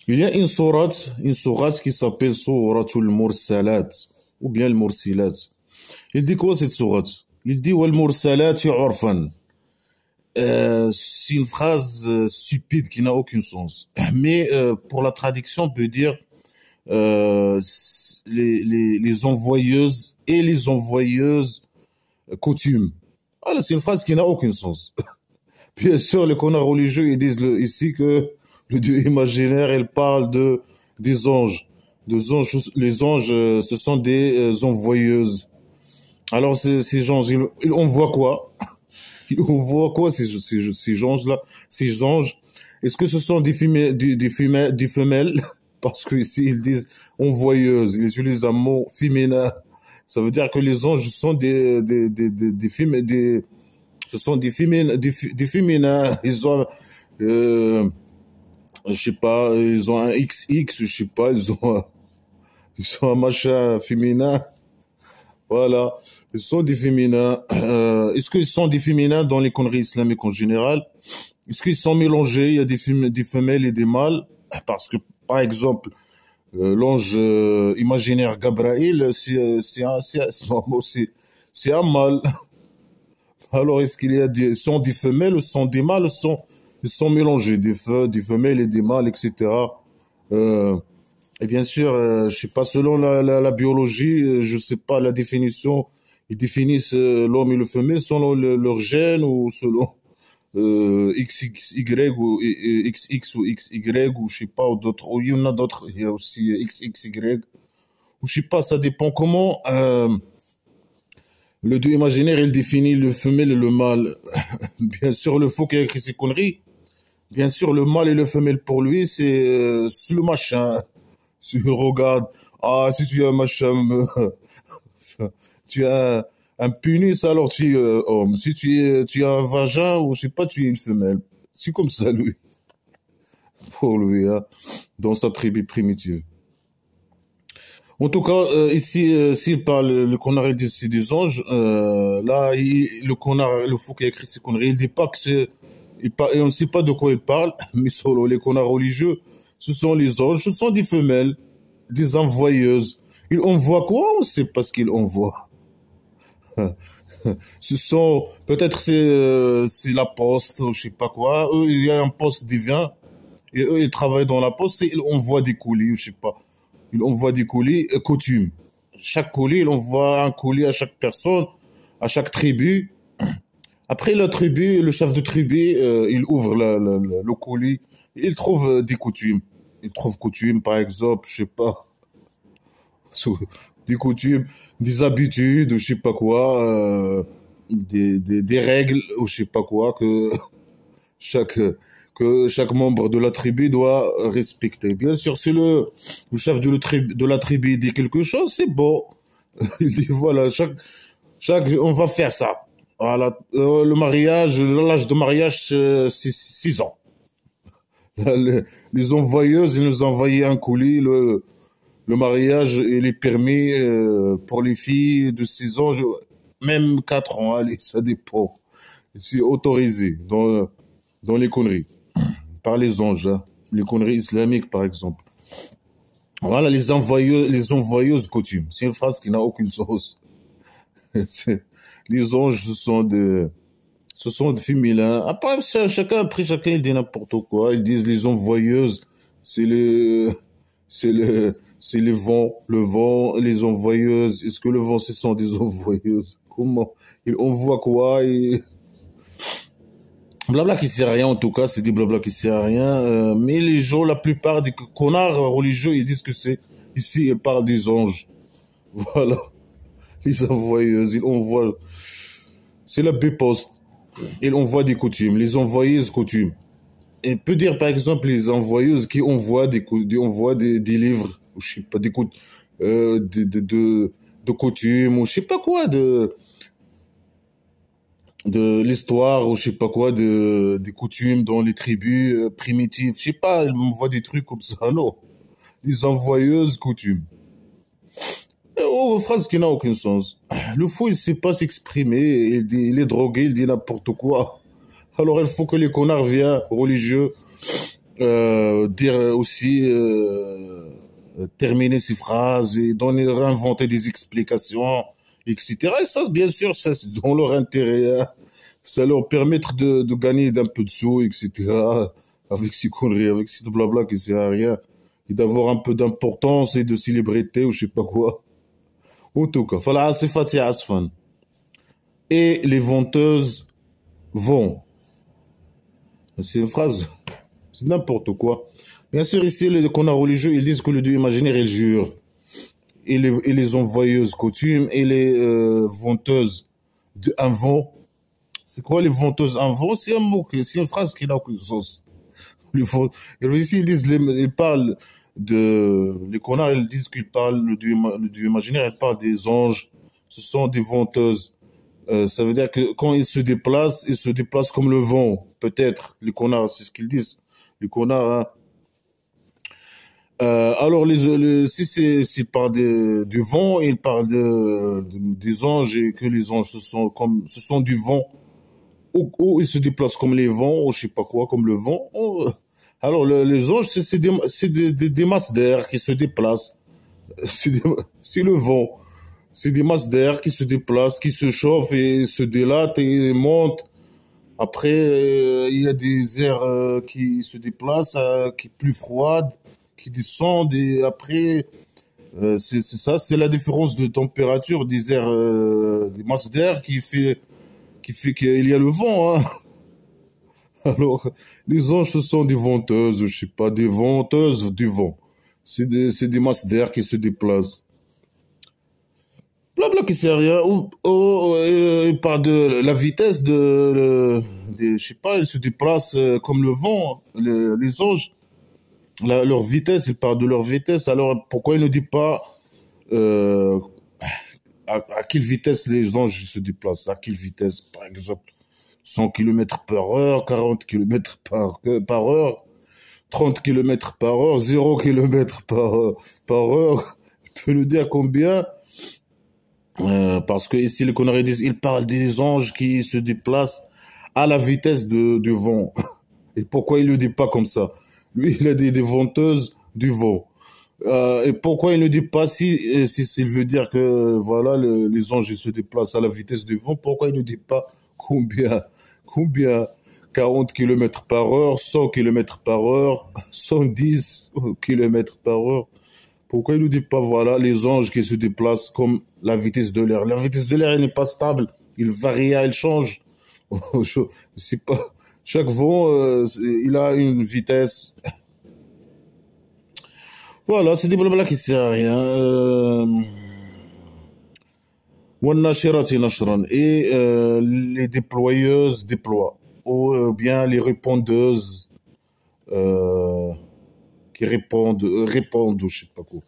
Il y a une sourate qui s'appelle Souratul Mursalat, ou bien le Mursilat. Il dit quoi cette sourate? Il dit Wal Mursalati urfan. C'est une phrase stupide qui n'a aucun sens. Mais pour la traduction, on peut dire les envoyeuses et les envoyeuses coutumes. Voilà, c'est une phrase qui n'a aucun sens. Bien sûr, les connards religieux, ils disent ici que le Dieu imaginaire, il parle des anges. Les anges, ce sont des envoyeuses. Alors, ces anges, ils envoient quoi? Ils envoient quoi, ces anges-là? Ces anges, est-ce que ce sont des femelles? Parce que ici, ils disent envoyeuses. Ils utilisent un mot féminin. Ça veut dire que les anges sont ce sont des féminins. Ils ont, je sais pas, ils ont un XX, je sais pas, ils ont un machin féminin. Voilà. Ils sont des féminins. Est-ce qu'ils sont des féminins dans les conneries islamiques en général? Est-ce qu'ils sont mélangés? Il y a des femelles et des mâles. Parce que, par exemple, l'ange imaginaire Gabriel, c'est un mâle. Alors, est-ce qu'il y a sont des femelles ou sont des mâles, ils sont mélangés, des femelles et des mâles, etc. Et bien sûr, je sais pas, selon la biologie, je sais pas la définition, ils définissent l'homme et le femelle selon leur gène ou selon XXY ou XX ou XY ou je sais pas, ou d'autres, ou il y en a d'autres, il y a aussi XXY, ou je sais pas, ça dépend comment le Dieu imaginaire, il définit le femelle et le mâle. Bien sûr, le faux qui a écrit ces conneries, bien sûr, le mâle et le femelle pour lui, c'est le machin. Si tu regardes, ah, si tu as un machin, tu as un pénis, alors tu es homme. Si tu as un vagin, ou je sais pas, tu es une femelle. C'est comme ça, lui. Pour lui, hein, dans sa tribu primitive. En tout cas, ici, s'il parle, le connard, il dit c'est des anges, là, le connard, le fou qui a écrit ces conneries, il dit pas que et on ne sait pas de quoi il parle, mais solo, les connards religieux, ce sont les anges, ce sont des femelles, des envoyeuses. Ils envoient quoi? On ne sait pas ce qu'ils envoient. Ce sont, peut-être c'est la poste, ou je sais pas quoi. Eux, il y a un poste divin, et eux, ils travaillent dans la poste, et ils envoient des colis, ou je sais pas. Ils envoient des colis, coutume. Chaque colis, il envoie un colis à chaque personne, à chaque tribu. Après la tribu, le chef de tribu, il ouvre le colis, il trouve des coutumes. Il trouve coutumes, par exemple, je sais pas, des coutumes, des habitudes, je sais pas quoi, des règles, ou je sais pas quoi, chaque, que chaque membre de la tribu doit respecter. Bien sûr, si le chef de la tribu dit quelque chose, c'est bon. Il dit, voilà, on va faire ça. Voilà, le mariage, l'âge de mariage, c'est 6 ans. Les envoyeuses, ils nous envoyaient un colis. Le mariage, il est permis pour les filles de 6 ans, même 4 ans. Allez, ça dépend. C'est autorisé dans les conneries, par les anges, hein. Les conneries islamiques, par exemple. Voilà, les envoyeuses coutumes. C'est une phrase qui n'a aucune sens. Les anges, ce sont des féminins. Après, chacun, il dit n'importe quoi. Ils disent les envoyeuses, c'est c'est le vent, les envoyeuses. Est-ce que le vent, ce sont des envoyeuses? Comment? Ils envoient quoi? Blabla qui sert à rien, en tout cas, c'est des blabla qui sert à rien. Mais les gens, la plupart des connards religieux, ils disent que ici, ils parlent des anges. Voilà. Les envoyeuses, ils envoient, c'est la B-poste. Ils envoient des coutumes, les envoyeuses coutumes. Et peut dire, par exemple, les envoyeuses qui envoient des livres, ou je sais pas, de coutumes, ou je sais pas quoi, de l'histoire, ou je sais pas quoi, des coutumes dans les tribus primitives. Je sais pas, ils m'envoient des trucs comme ça, non. Les envoyeuses coutumes. Oh, phrase qui n'a aucun sens. Le fou, il sait pas s'exprimer, il est drogué, il dit n'importe quoi. Alors il faut que les connards viennent religieux dire aussi, terminer ses phrases et donner, inventer des explications, etc. Et ça, bien sûr, ça, c'est dans leur intérêt, hein. Ça leur permettre de gagner d'un peu de sous, etc. Avec ces conneries, avec ces blabla qui sert à rien. Et d'avoir un peu d'importance et de célébrité ou je sais pas quoi. En tout cas, voilà, c'est Fatih Asfan. Et les venteuses vont. C'est une phrase, c'est n'importe quoi. Bien sûr, ici, les connards religieux, ils disent que le Dieu imaginaire, il jure. Et les envoyeuses coutumes et les venteuses d'un vent. C'est quoi les venteuses un vent? C'est un mot, c'est une phrase qui n'a aucun sens. Et ici, ils disent, ils parlent les connards, ils disent qu'ils parlent, le Dieu imaginaire, ils parlent des anges. Ce sont des venteuses. Ça veut dire que quand ils se déplacent comme le vent, peut-être. Les connards, c'est ce qu'ils disent. Les connards, hein. Alors, si s'il parle du vent, il parle des anges et que les anges ce sont du vent. Ou ils se déplacent comme les vents, ou je sais pas quoi, comme le vent. Alors, les anges, des masses d'air qui se déplacent. C'est le vent. C'est des masses d'air qui se déplacent, qui se chauffent et se dilatent et montent. Après, il y a des airs qui se déplacent, qui sont plus froides, qui descendent. Et après, c'est ça, c'est la différence de température des airs, des masses d'air qui fait qu'il y a le vent, hein. Alors, les anges, ce sont des venteuses, je sais pas, des venteuses du vent. C'est des masses d'air qui se déplacent. Blabla qui sert à rien. Il parle de la vitesse je sais pas, ils se déplacent comme le vent, les anges. Leur vitesse, il parle de leur vitesse. Alors, pourquoi il ne dit pas à quelle vitesse les anges se déplacent? À quelle vitesse, par exemple? 100 km par heure, 40 km par heure, 30 km par heure, 0 km par heure. Tu peux nous dire combien? Parce que ici, les connards disent, ils parlent des anges qui se déplacent à la vitesse du vent. Et pourquoi il ne le dit pas comme ça? Lui, il a des venteuses du vent. Et pourquoi il ne dit pas s'il veut dire que voilà les anges ils se déplacent à la vitesse du vent, pourquoi il ne dit pas combien 40 km par heure, 100 km par heure, 110 km par heure? Pourquoi il ne dit pas voilà les anges qui se déplacent comme la vitesse de l'air? La vitesse de l'air elle n'est pas stable, il varie, elle change. C'est pas chaque vent il a une vitesse. Voilà, c'est des blabla qui servent à rien. Et les déployeuses déploient. Ou bien les répondeuses qui répondent, ou je sais pas quoi.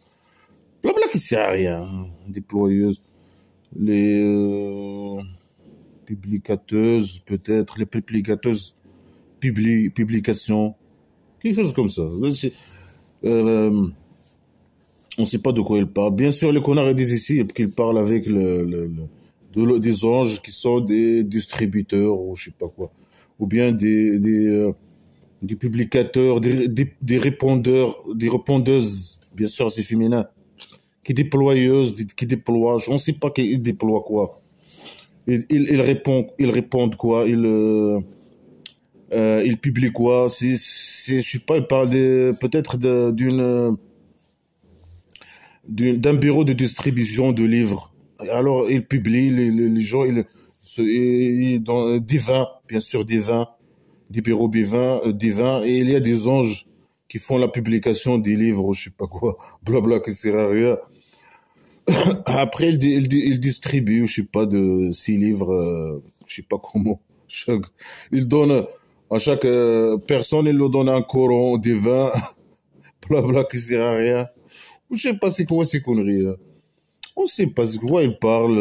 Blabla qui sert à rien. Déployeuses. Les publicateuses, peut-être. Les publicateuses, publications. Quelque chose comme ça. On ne sait pas de quoi il parle. Bien sûr, les connards ils disent ici qu'ils parlent avec des anges qui sont des distributeurs ou je sais pas quoi. Ou bien des publicateurs, des répondeurs, des répondeuses. Bien sûr, c'est féminin. Qui déploient. On ne sait pas qu'ils déploient quoi. Ils répondent quoi. Ils publient quoi. Je sais pas, ils parlent peut-être d'un bureau de distribution de livres. Alors, ils publient, les gens, des vins, bien sûr, des vins, des bureaux des vins, et il y a des anges qui font la publication des livres, je sais pas quoi, blabla, qui sert à rien. Après, ils distribuent, je sais pas, de 6 livres, je sais pas comment. Ils donnent à chaque personne, ils leur donnent un coran, des vins, blabla, qui sert à rien. Je sais pas c'est quoi ces conneries, hein. On sait pas de quoi ils parlent,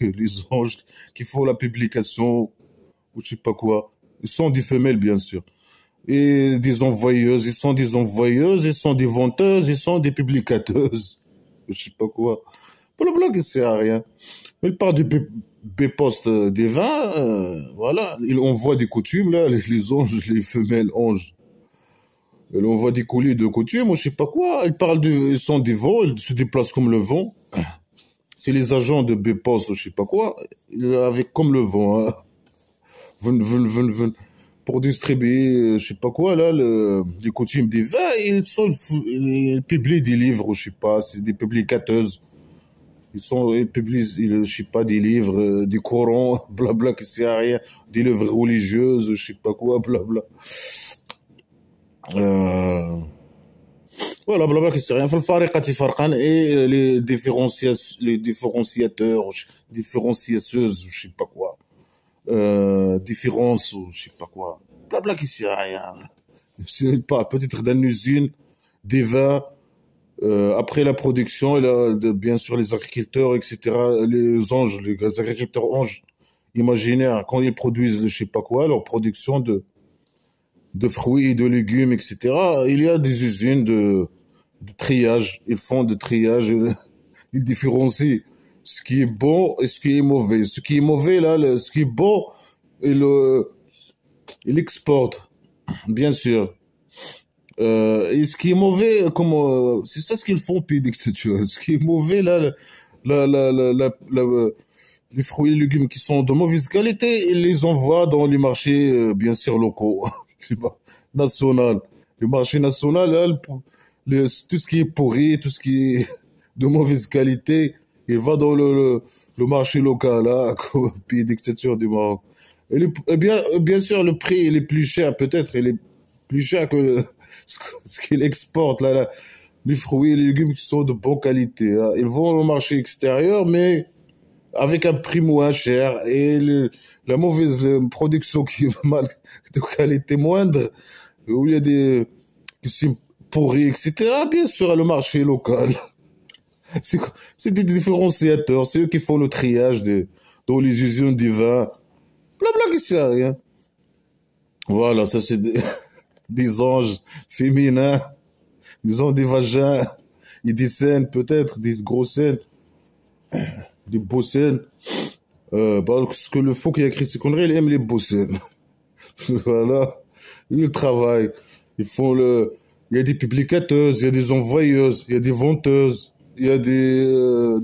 les anges qui font la publication, ou je sais pas quoi. Ils sont des femelles, bien sûr. Et des envoyeuses, ils sont des envoyeuses, ils sont des venteuses, ils sont des publicateuses. Je sais pas quoi. Pour le blog, il sert à rien. Ils parlent des postes des vins, voilà. Ils envoient des coutumes, là, les anges, les femelles anges. Elle envoie des colis de coutume ou je sais pas quoi. Ils parlent ils sont des vents, ils se déplacent comme le vent. C'est les agents de Bpost ou je sais pas quoi, avec comme le vent, hein. Ven. Pour distribuer, je sais pas quoi, là, les coutumes des vins, ils publient des livres, ou je sais pas, c'est des publicateuses. Ils publient, je sais pas, des livres, des Corans, blabla, qui sert à rien, des livres religieuses, je sais pas quoi, blabla. Euh, voilà, blabla, qui sert à rien. فالفارقة فرقا et les différenciateurs, différenciations, je sais pas quoi. Différence ou je sais pas quoi. Blabla qui sert à rien. Je sais pas, peut-être d'une usine, des vins, après la production, bien sûr les agriculteurs, etc., les anges, les agriculteurs anges imaginaires, quand ils produisent je sais pas quoi, leur production de fruits et de légumes, etc., il y a des usines de triage. Ils font de triage, ils différencient ce qui est bon et ce qui est mauvais. Ce qui est mauvais, là, ce qui est bon, il, il exporte, bien sûr. Et ce qui est mauvais, c'est ça ce qu'ils font, puis dictature. Ce qui est mauvais, là, les fruits et légumes qui sont de mauvaise qualité, ils les envoient dans les marchés, bien sûr, locaux, c'est pas, national. Le marché national, là, tout ce qui est pourri, tout ce qui est de mauvaise qualité, il va dans le marché local, là, pays dictature du Maroc. Et bien sûr, le prix, il est plus cher, peut-être, il est plus cher que ce qu'il exporte, là, les fruits et les légumes qui sont de bonne qualité, hein. Ils vont au marché extérieur, mais avec un prix moins cher et la mauvaise production qui est mal, de qualité moindre, où il y a des qui sont pourris, etc. Bien sûr, le marché local. C'est c'est des différenciateurs, c'est eux qui font le triage dans les usines des vins. Blabla qui sert à rien. Voilà, ça c'est des anges féminins, ils ont des vagins et des scènes, peut-être, des gros scènes, des beaux scènes. Parce que le faux qui a écrit ces conneries, il aime les beaux scènes. Voilà, ils travaillent, ils font il y a des publicateuses, il y a des envoyeuses, il y a des venteuses, il y a des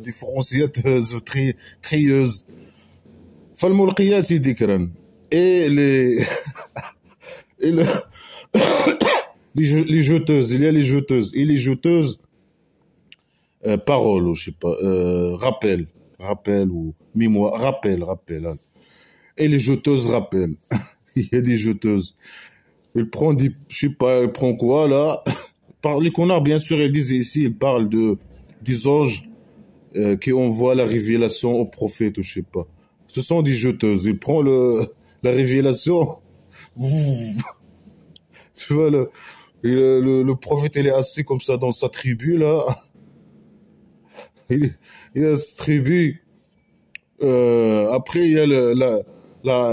différenciateuses, trieuses. فالملقيات ذكرا. Et et le, les jeteuses, il y a les jeteuses. Et les jeteuses, paroles, ou je sais pas, rappel ou mémoire, rappel. Hein. Et les jeteuses rappellent. Il y a des jeteuses. Il prend je sais pas, il prend quoi, là? Par les connards, bien sûr, ils disent ici, ils parlent des anges, qui envoient la révélation au prophète, ou je sais pas. Ce sont des jeteuses. Il prend la révélation. Tu vois, le prophète, il est assis comme ça dans sa tribu, là. Il a sa tribu. Après, il y a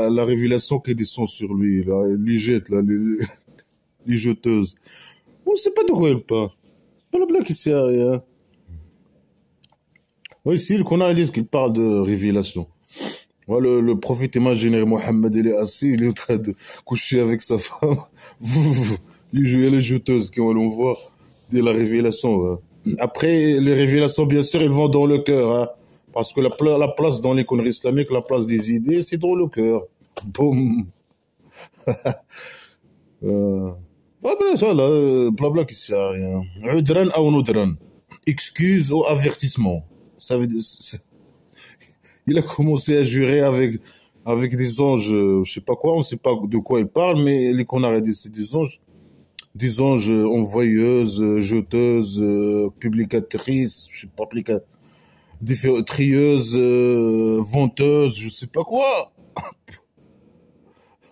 la révélation qui descend sur lui, là. Il les jette, là, les jeteuses. On ne sait pas de quoi il parle. Blabla qui sert à rien. Oui, ici, le connard, ils disent qu'il parle de révélation. Voilà, le prophète imaginaire Mohammed, il est assis, il est en train de coucher avec sa femme. Il y a les jeteuses qui on voit de la révélation. Hein. Après, les révélations, bien sûr, elles vont dans le cœur. Hein, parce que la place dans les conneries islamiques, la place des idées, c'est dans le cœur. Boum. Voilà, ça, là, blabla qui sert à rien. Udran ou nudran. Excuse ou avertissement. Ça veut dire, il a commencé à jurer avec des anges, je sais pas quoi, on sait pas de quoi il parle, mais les connards disent c'est des anges envoyeuses, jeteuses, publicatrices, je sais pas, trieuses, venteuses, je sais pas quoi.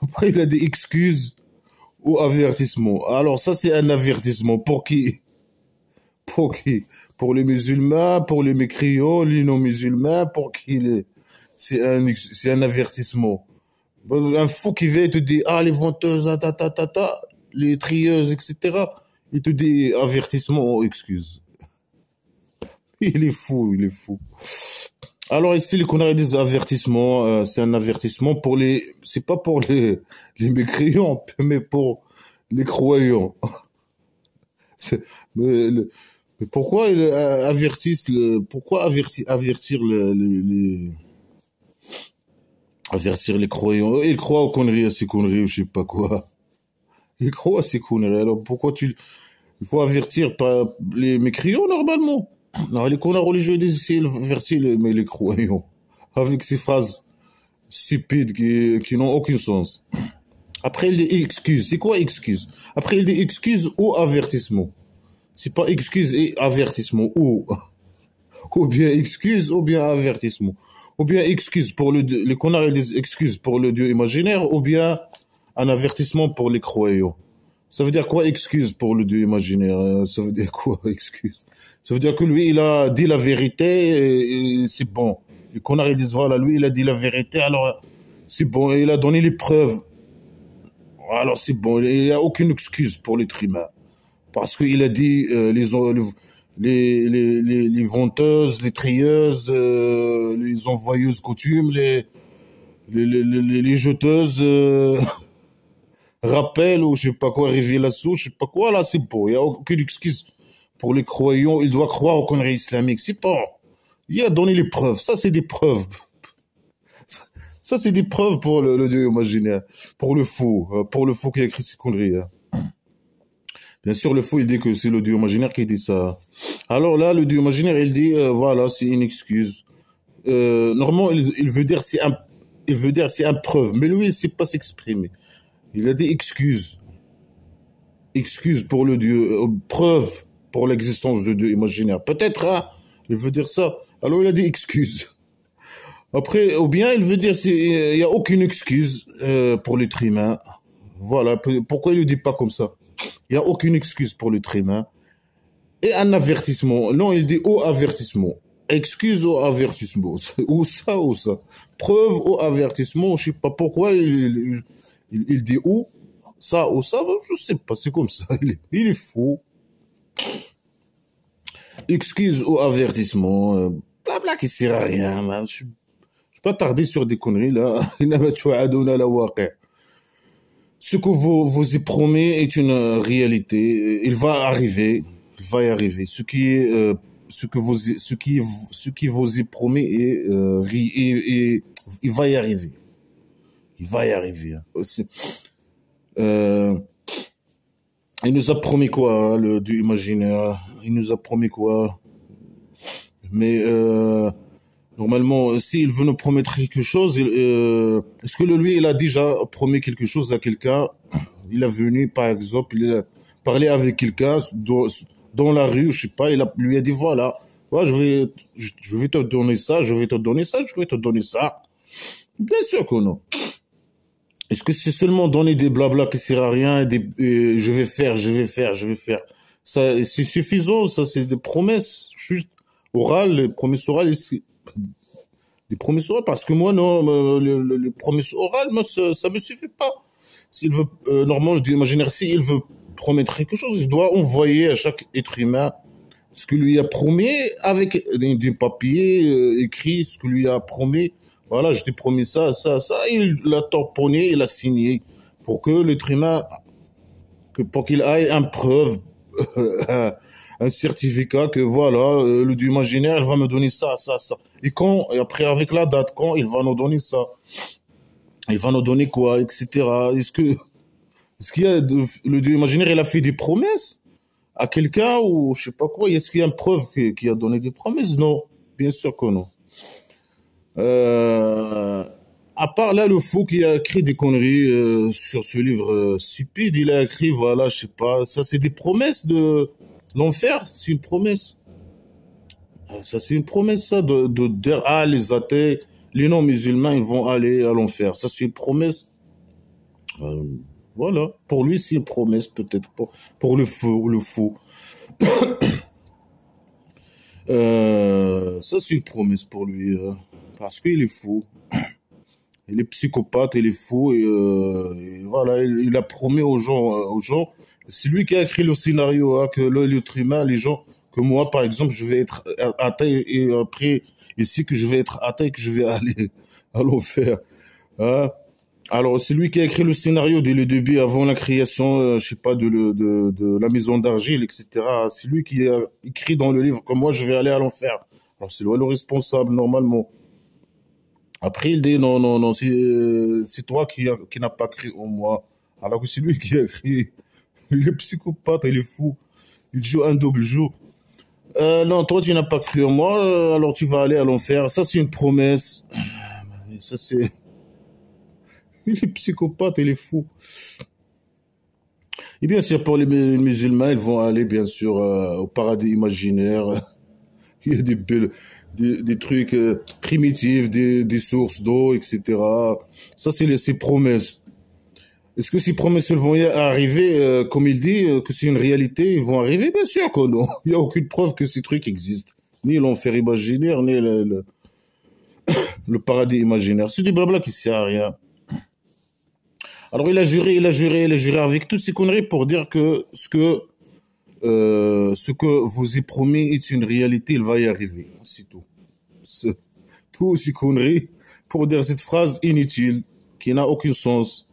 Après, il a des excuses ou avertissements. Alors ça, c'est un avertissement. Pour qui? Pour qui? Pour les musulmans, pour les mécréants, les non-musulmans, pour qui c'est un avertissement. Un fou qui vient et te dit, ah, les venteuses, les trieuses, etc. Il te dit avertissement, oh, excuse. Il est fou, il est fou. Alors ici, les connards des avertissements, c'est un avertissement c'est pas pour les mécréants, mais pour les croyants. Mais, mais pourquoi ils avertissent pourquoi avertir les croyants? Eux, ils croient aux conneries, à ces conneries, ou je sais pas quoi. Ils croient à ces conneries. Alors pourquoi il faut avertir pas les mécréants normalement? Non, les connards religieux, ils avertissent mais les croyants. Avec ces phrases stupides qui n'ont aucun sens. Après, il dit excuse. C'est quoi excuse? Après, il dit excuse ou avertissement. C'est pas excuse et avertissement. Ou bien excuse ou bien avertissement. Ou bien excuse pour les connards, ils disent excuse pour le Dieu imaginaire ou bien un avertissement pour les croyants. Ça veut dire quoi excuse pour le Dieu imaginaire? Ça veut dire quoi excuse? Ça veut dire que lui, il a dit la vérité et c'est bon. Les connards, ils disent voilà, lui, il a dit la vérité, alors c'est bon, il a donné les preuves. Alors c'est bon, il n'y a aucune excuse pour l'être humain. Parce qu'il a dit les venteuses, les trieuses, les envoyeuses coutumes, les jeteuses, rappel ou je sais pas quoi, révélation, je sais pas quoi, là c'est bon. Il n'y a aucune excuse pour les croyants. Il doit croire aux conneries islamiques. C'est bon. Il a donné les preuves. Ça, c'est des preuves. Ça, c'est des preuves pour le Dieu imaginaire. Pour le faux. Pour le faux qui a écrit ces conneries. Hein. Bien sûr, le faux, il dit que c'est le Dieu imaginaire qui dit ça. Alors là, le Dieu imaginaire, il dit, voilà, c'est une excuse. Normalement, il veut dire c'est un preuve. Mais lui, il ne sait pas s'exprimer. Il a dit excuse. Excuse pour le Dieu. Preuve pour l'existence de Dieu imaginaire. Peut-être, hein, il veut dire ça. Alors il a dit excuse. Après, ou bien il veut dire il n'y a aucune excuse pour l'être humain. Voilà. Pourquoi il ne dit pas comme ça? Il n'y a aucune excuse pour l'être humain. Et un avertissement. Non, il dit au avertissement. Excuse au avertissement. Ou ça, ou ça. Preuve au avertissement. Je ne sais pas pourquoi il dit où. Ça ou ça, je ne sais pas. C'est comme ça. Il est fou. Excuse au avertissement. Blabla qui sert à rien. Man. Je ne suis pas tardé sur des conneries là. Ce que vous y promet est une réalité. Il va arriver. Il va y arriver. Ce qui vous y promet il va y arriver. Il va y arriver. Hein. Il nous a promis quoi, hein, le Dieu imaginaire? Il nous a promis quoi? Mais normalement, s'il veut nous promettre quelque chose, est-ce que lui, il a déjà promis quelque chose à quelqu'un? Il est venu, par exemple, il a parlé avec quelqu'un dans la rue, je sais pas, lui a dit voilà, ouais, je vais te donner ça, je vais te donner ça, je vais te donner ça. Bien sûr que non. Est-ce que c'est seulement donner des blabla qui sert à rien, je vais faire, je vais faire, je vais faire. Ça, c'est suffisant, ça c'est des promesses, juste orales, les promesses orales, des promesses orales, parce que moi non, les promesses orales, moi ça me suffit pas. S'il veut, normalement, le Dieu imaginaire, s'il veut promettre quelque chose, il doit envoyer à chaque être humain ce que lui a promis avec des papiers écrits, ce que lui a promis. Voilà, je t'ai promis ça, ça, ça. Et il l'a tamponné, il a signé pour que l'être humain, pour qu'il ait une preuve, un certificat que voilà, le Dieu imaginaire, il va me donner ça, ça, ça. Et après, avec la date, quand il va nous donner ça, il va nous donner quoi, etc. Est-ce qu'il y a le Dieu imaginaire, il a fait des promesses à quelqu'un ou je sais pas quoi? Est-ce qu'il y a une preuve qu'il a donné des promesses? Non, bien sûr que non. À part là, le fou qui a écrit des conneries sur ce livre stupide, il a écrit, voilà, je sais pas, ça c'est des promesses de l'enfer, c'est une promesse. Ça c'est une promesse, ça, de dire, ah, les athées, les non-musulmans, ils vont aller à l'enfer. Ça c'est une promesse. Euh, voilà, pour lui c'est une promesse peut-être, pour le fou, le fou. Ça c'est une promesse pour lui, parce qu'il est fou. Il est psychopathe, il est fou et voilà, il a promis aux gens, c'est lui qui a écrit le scénario, hein, que l'être humain, les gens, que moi par exemple, je vais être athée et après ici que je vais être athée et que je vais aller à l'enfer. Hein. Alors, c'est lui qui a écrit le scénario dès le début, avant la création, je sais pas, de la maison d'argile, etc. C'est lui qui a écrit dans le livre que moi, je vais aller à l'enfer. Alors, c'est lui le responsable, normalement. Après, il dit, non, non, non, c'est toi qui n'as pas cru en moi. Alors que c'est lui qui a écrit. Il est psychopathe, il est fou. Il joue un double jeu. Non, toi, tu n'as pas cru en moi, alors tu vas aller à l'enfer. Ça, c'est une promesse. Ça, c'est... Il est psychopathe, il est fou. Et bien sûr, pour les musulmans, ils vont aller, bien sûr, au paradis imaginaire. Il y a des trucs primitifs, des sources d'eau, etc. Ça, c'est ces promesses. Est-ce que ces promesses elles vont y arriver, comme il dit, que c'est une réalité, ils vont arriver? Bien sûr que non. Il n'y a aucune preuve que ces trucs existent. Ni l'enfer imaginaire, ni le paradis imaginaire. C'est du blabla qui sert à rien. Alors il a juré, il a juré, il a juré avec toutes ces conneries pour dire que ce que vous est promis est une réalité, il va y arriver. C'est tout. Tous ces conneries pour dire cette phrase inutile, qui n'a aucun sens,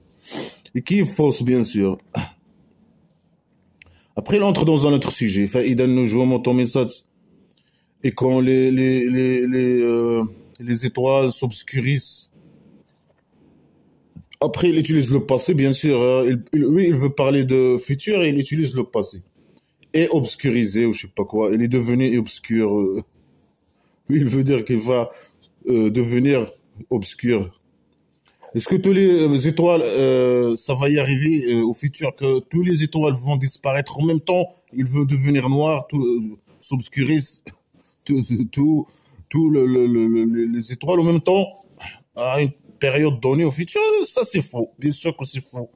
et qui est fausse, bien sûr. Après, il entre dans un autre sujet. فإذا النجوم طمست. Et quand les étoiles s'obscurissent. Après, il utilise le passé, bien sûr. Hein. Lui, il veut parler de futur et il utilise le passé. Et obscurisé, ou je sais pas quoi. Il est devenu obscur. Lui, il veut dire qu'il va devenir obscur. Est-ce que tous les étoiles, ça va y arriver au futur, que tous les étoiles vont disparaître en même temps? Il veut devenir noir, tout s'obscurissent, tout les étoiles en même temps, à une période donnée au futur? Ça, c'est faux. Bien sûr que c'est faux.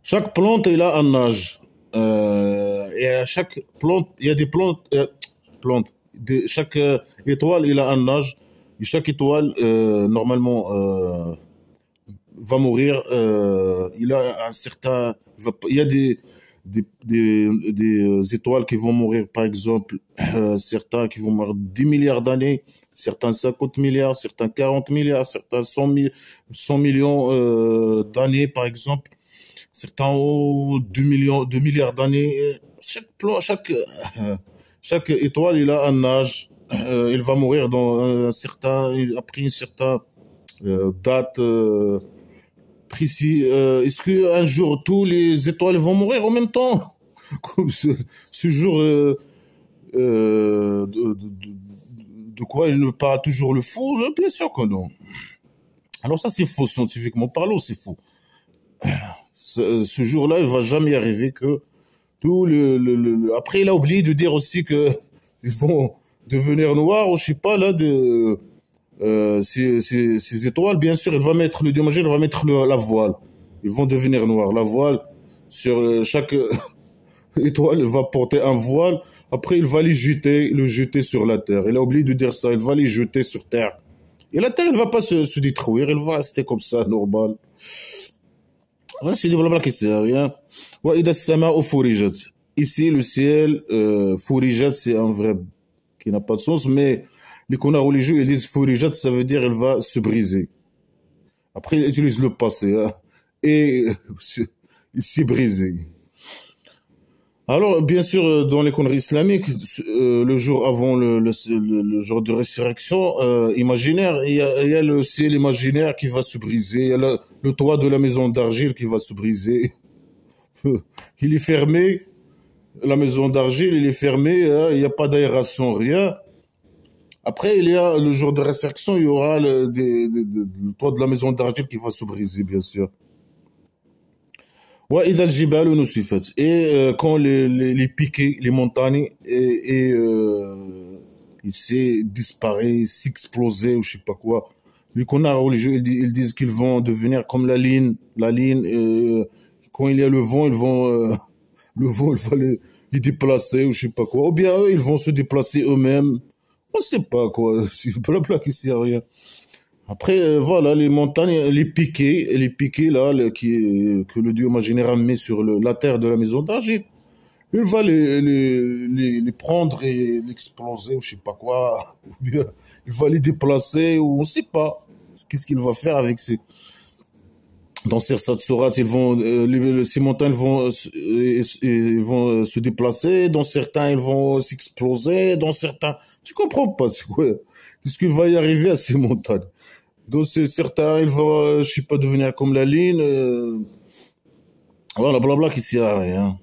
Chaque plante, elle a un âge. Et à chaque plante, il y a des plantes. Chaque étoile, il a un âge. Et chaque étoile, normalement, va mourir. Il a un certain. Il y a des étoiles qui vont mourir, par exemple, certains qui vont mourir 10 milliards d'années, certains 50 milliards, certains 40 milliards, certains 100 millions d'années, par exemple, certains 2 millions, 2 milliards d'années. Chaque étoile, il a un âge. Il va mourir après une certaine date précise. Est-ce qu'un jour, tous les étoiles vont mourir en même temps? Comme ce jour, de quoi il ne parle toujours le fou? Bien sûr que non. Alors ça, c'est faux, scientifiquement parlant, c'est faux. Ce jour-là, il va jamais arriver que Après, il a oublié de dire aussi que ils vont devenir noirs, ou je sais pas, là, ces étoiles, bien sûr, il va mettre le démagène, il va mettre la voile. Ils vont devenir noirs. La voile, sur chaque étoile, il va porter un voile. Après, il va le jeter sur la terre. Il a oublié de dire ça, il va les jeter sur terre. Et la terre, elle va pas se détruire, elle va rester comme ça, normal. Ouais, c'est du blabla qui sert à rien. وإذا السماء فرجت. Ici, le ciel, furijat, c'est un verbe qui n'a pas de sens, mais les connards religieux, ils disent furijat, ça veut dire elle va se briser. Après, ils utilisent le passé, hein, et il s'est brisé. Alors, bien sûr, dans les conneries islamiques, le jour avant le jour de résurrection imaginaire, il y a le ciel imaginaire qui va se briser, il y a le toit de la maison d'argile qui va se briser. Il est fermé, la maison d'argile, il est fermé, hein, il n'y a pas d'aération, rien. Après, il y a le jour de résurrection, il y aura le toit de la maison d'argile qui va se briser, bien sûr. Ouais, إذا الجبال نسفت. Et quand les piquets, les montagnes, ils disparaissent, s'exploser ou je sais pas quoi. Les connards religieux, ils disent qu'ils vont devenir comme la ligne. La ligne, quand il y a le vent, le vent, il va les déplacer ou je sais pas quoi. Ou bien eux, ils vont se déplacer eux-mêmes. On sait pas quoi. C'est blabla qui sert à rien. Après, voilà, les montagnes, les piquets là, que le dieu imaginaire a mis sur la terre de la maison d'argile. Il va les prendre et l'exploser ou je sais pas quoi. Ou bien, il va les déplacer ou on sait pas. Qu'est-ce qu'il va faire avec ces... Dans certaines sourates, ces montagnes ils vont se déplacer. Dans certains, ils vont s'exploser. Dans certains, tu comprends pas, c'est quoi? Qu'est-ce qu'il va y arriver à ces montagnes? Dans certains, ils vont, je sais pas, devenir comme la ligne. Voilà, blabla qui sert à rien.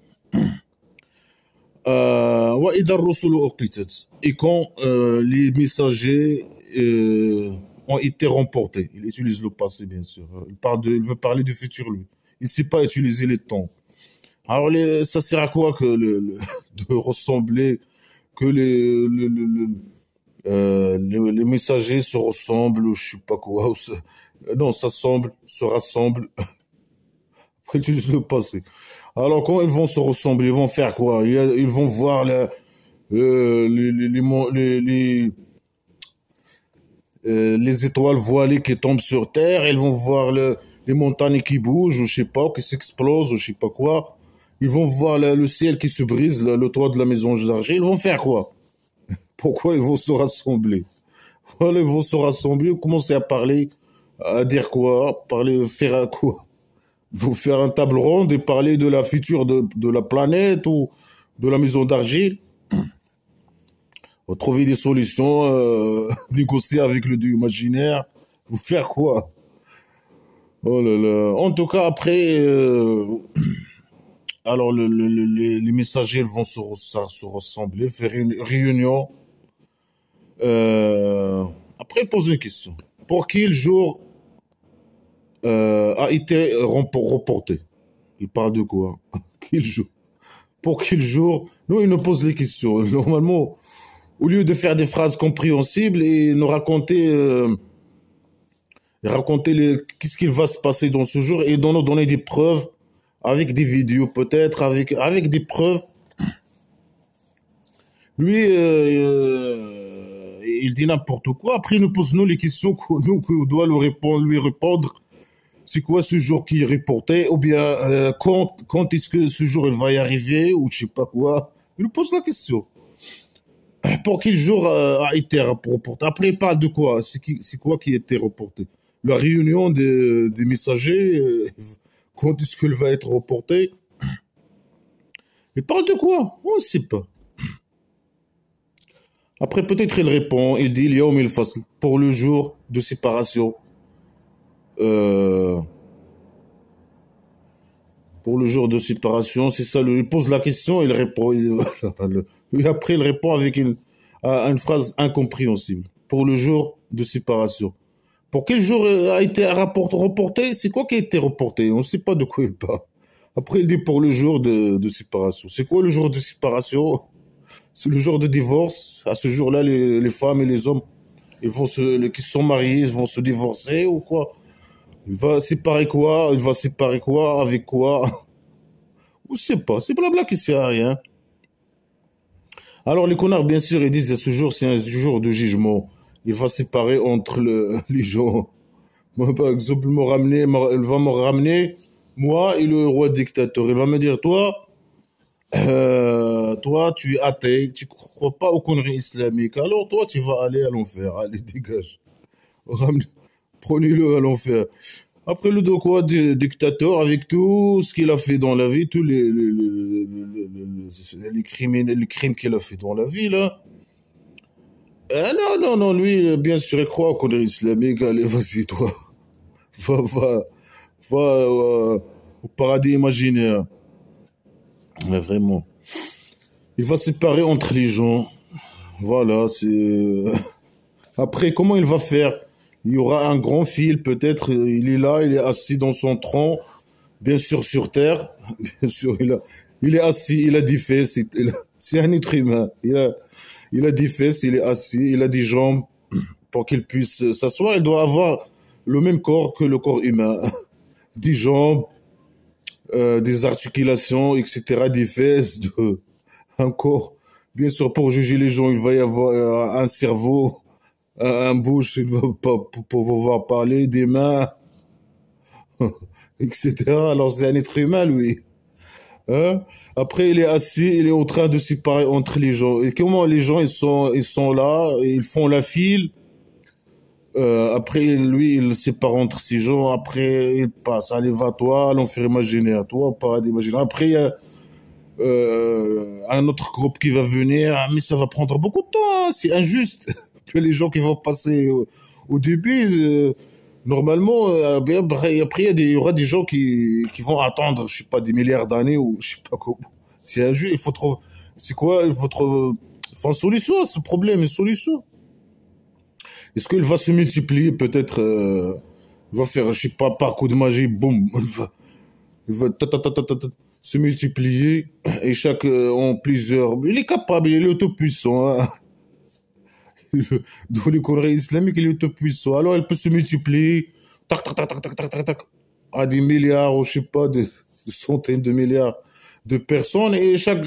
وإذا الرسل أقتت. Et quand les messagers ont été remportés. Il utilise le passé, bien sûr. Il veut parler du futur, lui. Il ne sait pas utiliser les temps. Alors, ça sert à quoi que de ressembler, que les messagers se ressemblent, ou je sais pas quoi. Non, se rassemblent. Après, tu utilise le passé. Alors, quand ils vont se ressembler, ils vont faire quoi? Ils vont voir les étoiles voilées qui tombent sur Terre, ils vont voir les montagnes qui bougent, ou je sais pas, qui s'explosent, ou je sais pas quoi. Ils vont voir le ciel qui se brise, le toit de la maison d'argile. Ils vont faire quoi? Pourquoi ils vont se rassembler? Voilà, ils vont se rassembler, commencer à parler, à dire quoi? Faire quoi? Vous faire un table ronde et parler de la future de la planète ou de la maison d'argile. Trouver des solutions, négocier avec le dieu imaginaire. Vous faire quoi? Oh là là. En tout cas, après, alors les messagers vont se ressembler, faire une réunion. Après, poser une question. Pour quel jour a été reporté? Il parle de quoi? Quel jour? Pour quel jour? Nous, il nous pose les questions. Normalement, au lieu de faire des phrases compréhensibles et nous raconter, qu'est-ce qu'il va se passer dans ce jour et nous donner des preuves avec des vidéos peut-être, avec des preuves. Lui, il dit n'importe quoi. Après, il nous pose les questions qu'on doit lui répondre. C'est quoi ce jour qui est reporté? Ou bien, quand est-ce que ce jour il va y arriver? Ou je sais pas quoi. Il nous pose la question. Pour quel jour a été reporté? Après, il parle de quoi? C'est quoi qui a été reporté? La réunion des messagers, quand est-ce qu'elle va être reportée? Il parle de quoi? On ne sait pas. Après, peut-être il répond, il dit, il y a Yawm fasl pour le jour de séparation. Pour le jour de séparation, c'est ça. Il pose la question, il répond. Et après, il répond avec une phrase incompréhensible. Pour le jour de séparation. Pour quel jour a été reporté? C'est quoi qui a été reporté? On ne sait pas de quoi il parle. Après, il dit pour le jour de séparation. C'est quoi le jour de séparation? C'est le jour de divorce. À ce jour-là, les femmes et les hommes qui sont mariés, ils vont se divorcer ou quoi? Il va séparer quoi? Il va séparer quoi? Avec quoi? On ne sait pas. C'est blabla qui sert à rien. Alors, les connards, bien sûr, ils disent, ce jour, c'est un jour de jugement. Il va séparer entre les gens. Moi, par exemple, il va me ramener, moi et le roi dictateur. Il va me dire, toi, tu es athée, tu ne crois pas aux conneries islamiques. Alors, toi, tu vas aller à l'enfer. Allez, dégage. Prenez-le à l'enfer. Après le quoi dictateur, avec tout ce qu'il a fait dans la vie, tous les crimes qu'il a fait dans la vie, là. Non, lui, bien sûr, il croit aux conneries islamiques. Allez, vas-y, toi. Va au paradis imaginaire. Mais vraiment. Il va séparer entre les gens. Voilà, c'est... Après, comment il va faire? Il y aura un grand fil, peut-être, il est là, il est assis dans son tronc, bien sûr sur terre, bien sûr, il est assis, il a des fesses, c'est un être humain, il a des fesses, il est assis, il a des jambes pour qu'il puisse s'asseoir, il doit avoir le même corps que le corps humain, des jambes, des articulations, etc., des fesses, un corps. Bien sûr, pour juger les gens, il va y avoir un cerveau, un bouche, il va pas pour pouvoir parler, des mains, etc. Alors c'est un être humain, lui. Hein? Après, il est assis, il est en train de séparer entre les gens. Et comment les gens, ils sont là, ils font la file. Après, lui, il sépare entre six gens. Après, il passe. Allez, va toi, l'enfer imaginaire. Toi, paradis imaginaire. Après, il y a un autre groupe qui va venir. Mais ça va prendre beaucoup de temps, hein. C'est injuste. Que les gens qui vont passer au début, normalement, après, il y aura des gens qui vont attendre, je sais pas, des milliards d'années ou je sais pas quoi. C'est injuste. Il faut trouver. C'est quoi? Il faut trouver. Il faut une solution à ce problème, une solution. Est-ce qu'il va se multiplier peut-être il va faire, je sais pas, par coup de magie, boum, il va se multiplier et chaque en plusieurs. Il est capable, il est autopuissant. Hein. Dans les Corées islamiques, il est autopuissant. Alors, il peut se multiplier tac, tac, tac, tac, tac, tac, tac, tac, à des milliards ou je sais pas, des centaines de milliards de personnes et chaque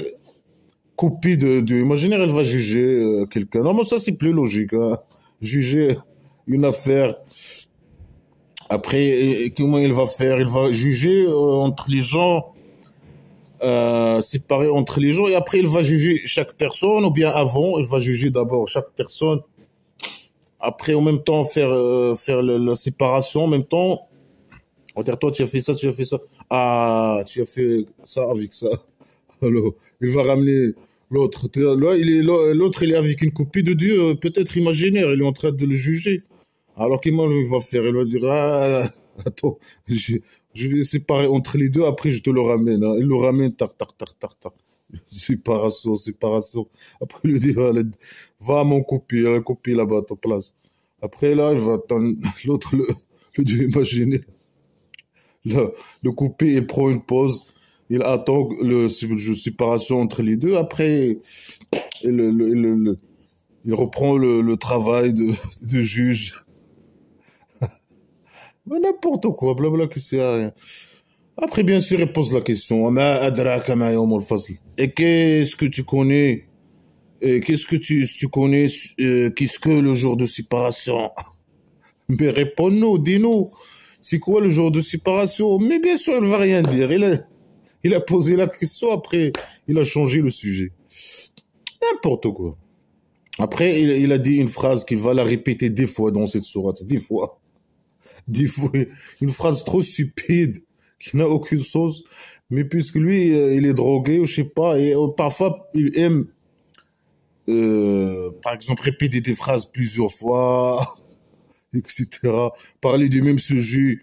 copie de imaginaire, elle va juger quelqu'un. Non, mais ça, c'est plus logique. Hein. Juger une affaire. Après, comment il va faire? Il va juger entre les gens, séparer entre les gens, et après, il va juger chaque personne, ou bien avant, il va juger d'abord chaque personne. Après, en même temps, faire la séparation, en même temps, on va dire, toi, tu as fait ça, tu as fait ça. Ah, tu as fait ça avec ça. Alors, il va ramener l'autre. Là, l'autre, il est avec une copie de Dieu, peut-être imaginaire, il est en train de le juger. Alors, comment il va faire? Il va dire, ah, attends, je vais séparer entre les deux, après je te le ramène. Hein. Il le ramène, tac, tac, tac, tac, tac. Séparation, séparation. Après, il lui dit, va à mon copie, la copie là-bas à ta place. Après, là, il va attendre l'autre, le Dieu imaginaire. Le coupé, il prend une pause. Il attend la séparation entre les deux. Après, il reprend le travail de juge. Mais n'importe quoi, blabla, que c'est rien. Après, bien sûr, il pose la question. Et qu'est-ce que tu connais? Et qu'est-ce que tu connais? Qu'est-ce que le jour de séparation? Mais réponds-nous, dis-nous. C'est quoi le jour de séparation? Mais bien sûr, il ne va rien dire. Il a posé la question, après, il a changé le sujet. N'importe quoi. Après, il a dit une phrase qu'il va la répéter des fois dans cette sourate. Des fois. Des fois. Une phrase trop stupide, qui n'a aucune sens. Mais puisque lui, il est drogué, ou je sais pas, et parfois, il aime, par exemple, répéter des phrases plusieurs fois, etc. Parler du même sujet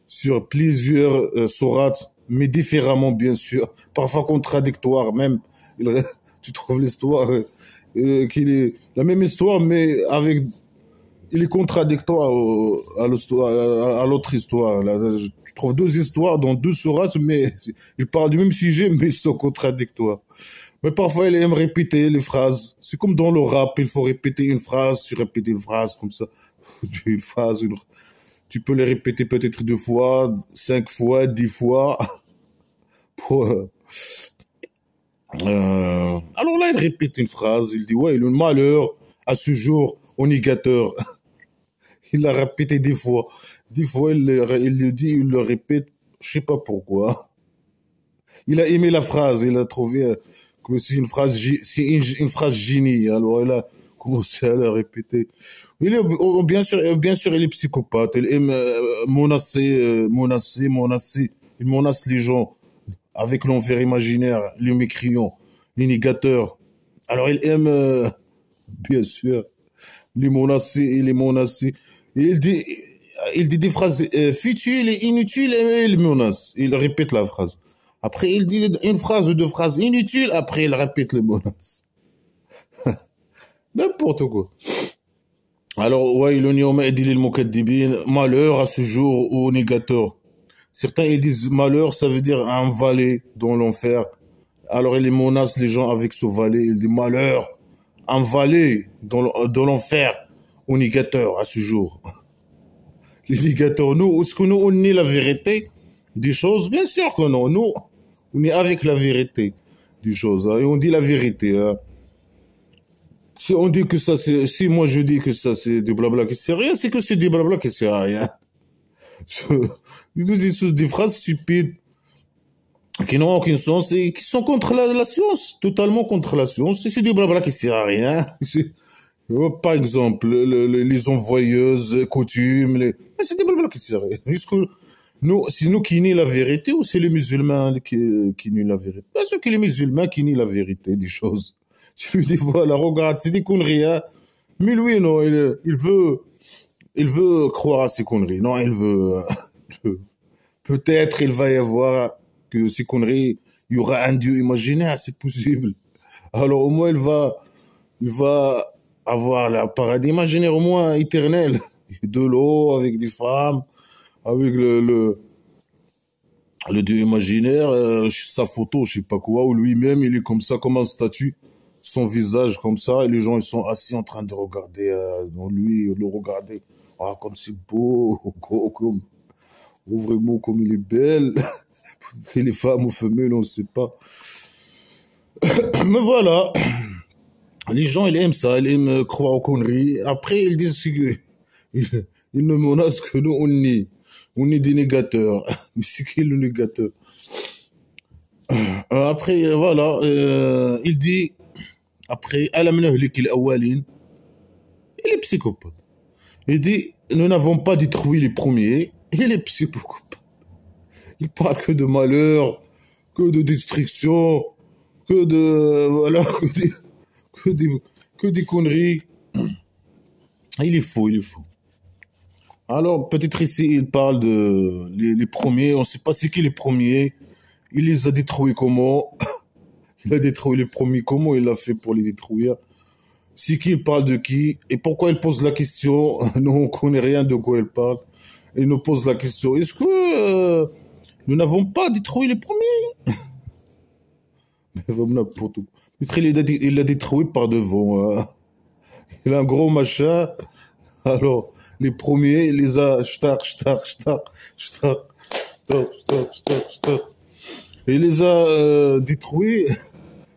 sur plusieurs sourates, mais différemment, bien sûr. Parfois contradictoire même. Tu trouves l'histoire qu'il est la même histoire, mais avec il est contradictoire à l'autre histoire. Là, je trouve deux histoires dans deux sourates, mais ils parlent du même sujet, mais ils sont contradictoires. Mais parfois, il aime répéter les phrases. C'est comme dans le rap, il faut répéter une phrase, tu répètes une phrase comme ça. Une phrase, tu peux les répéter peut-être 2 fois, 5 fois, 10 fois. Pour, alors là, il répète une phrase, il dit, ouais, le malheur à ce jour au négateur. Il l'a répété 10 fois. 10 fois, il le dit, il le répète, je sais pas pourquoi. Il a aimé la phrase, il a trouvé que c'est une phrase génie. Alors il a commencé à la répéter. Bien sûr, il est psychopathe. Il aime menacer. Il menace les gens avec l'enfer imaginaire, les mécréants, les négateurs. Alors il aime, bien sûr, les menacer et les menacer. Et il dit des phrases futiles et inutiles et il menace. Il répète la phrase. Après, il dit une phrase ou 2 phrases inutiles. Après, il répète les menaces. N'importe quoi. Alors, ouais, malheur à ce jour au négateur. Certains, ils disent malheur, ça veut dire un valet dans l'enfer. Alors, il menace les gens avec ce valet. Il dit malheur, un valet dans l'enfer au négateur à ce jour. Les négateurs, nous, est-ce que nous, on nie la vérité des choses? Bien sûr que non. Nous, on est avec la vérité des choses. Hein, et on dit la vérité. Hein. Si on dit que ça, si moi je dis que ça, c'est du blabla qui sert à rien, c'est que c'est du blabla qui sert à rien. Ils nous disent des phrases stupides qui n'ont aucun sens et qui sont contre la science, totalement contre la science. C'est du blabla qui sert à rien. Par exemple, les envoyeuses, coutumes, mais c'est des blagues qui servent. Jusque nous, c'est nous qui nie la vérité ou c'est les musulmans qui nient la vérité? Bien sûr que les musulmans qui nient la vérité des choses. Tu lui dis, voilà, regarde, c'est des conneries, hein. Mais lui, non, il veut croire à ces conneries. Non, il veut, peut-être il va y avoir que ces conneries, il y aura un Dieu imaginaire, c'est possible. Alors au moins il va avoir le paradis imaginaire au moins éternel. De l'eau, avec des femmes, avec le Dieu imaginaire, sa photo, je sais pas quoi, ou lui-même, il est comme ça, comme un statue, son visage comme ça, et les gens ils sont assis en train de regarder lui, le regarder. Ah, comme c'est beau, comme, vraiment comme il est belle. Et les femmes ou femelles, on ne sait pas. Mais voilà, les gens, ils aiment ça, ils aiment croire aux conneries. Après, ils disent ils, ils ne menacent que nous, on est des négateurs. Mais c'est qui le négateur? Après, voilà, il dit, après, Alam nahlik al-awwalin, il est psychopathe. Il dit, nous n'avons pas détruit les premiers, il est psychopathe. Il parle que de malheur, que de destruction, que de, voilà, que des, que des conneries. Il est fou, il est fou. Alors, peut-être ici, il parle de les premiers, on ne sait pas c'est qui les premiers. Il les a détruits comment? Il a détruit les premiers, comment il a fait pour les détruire? C'est qui il parle de qui? Et pourquoi il pose la question? Nous, on ne connaît rien de quoi il parle. Il nous pose la question, est-ce que nous n'avons pas détruit les premiers? N'importe quoi. Peut-être il l'a détruit par devant, hein. Il a un gros machin. Alors, les premiers, il les a il les a détruits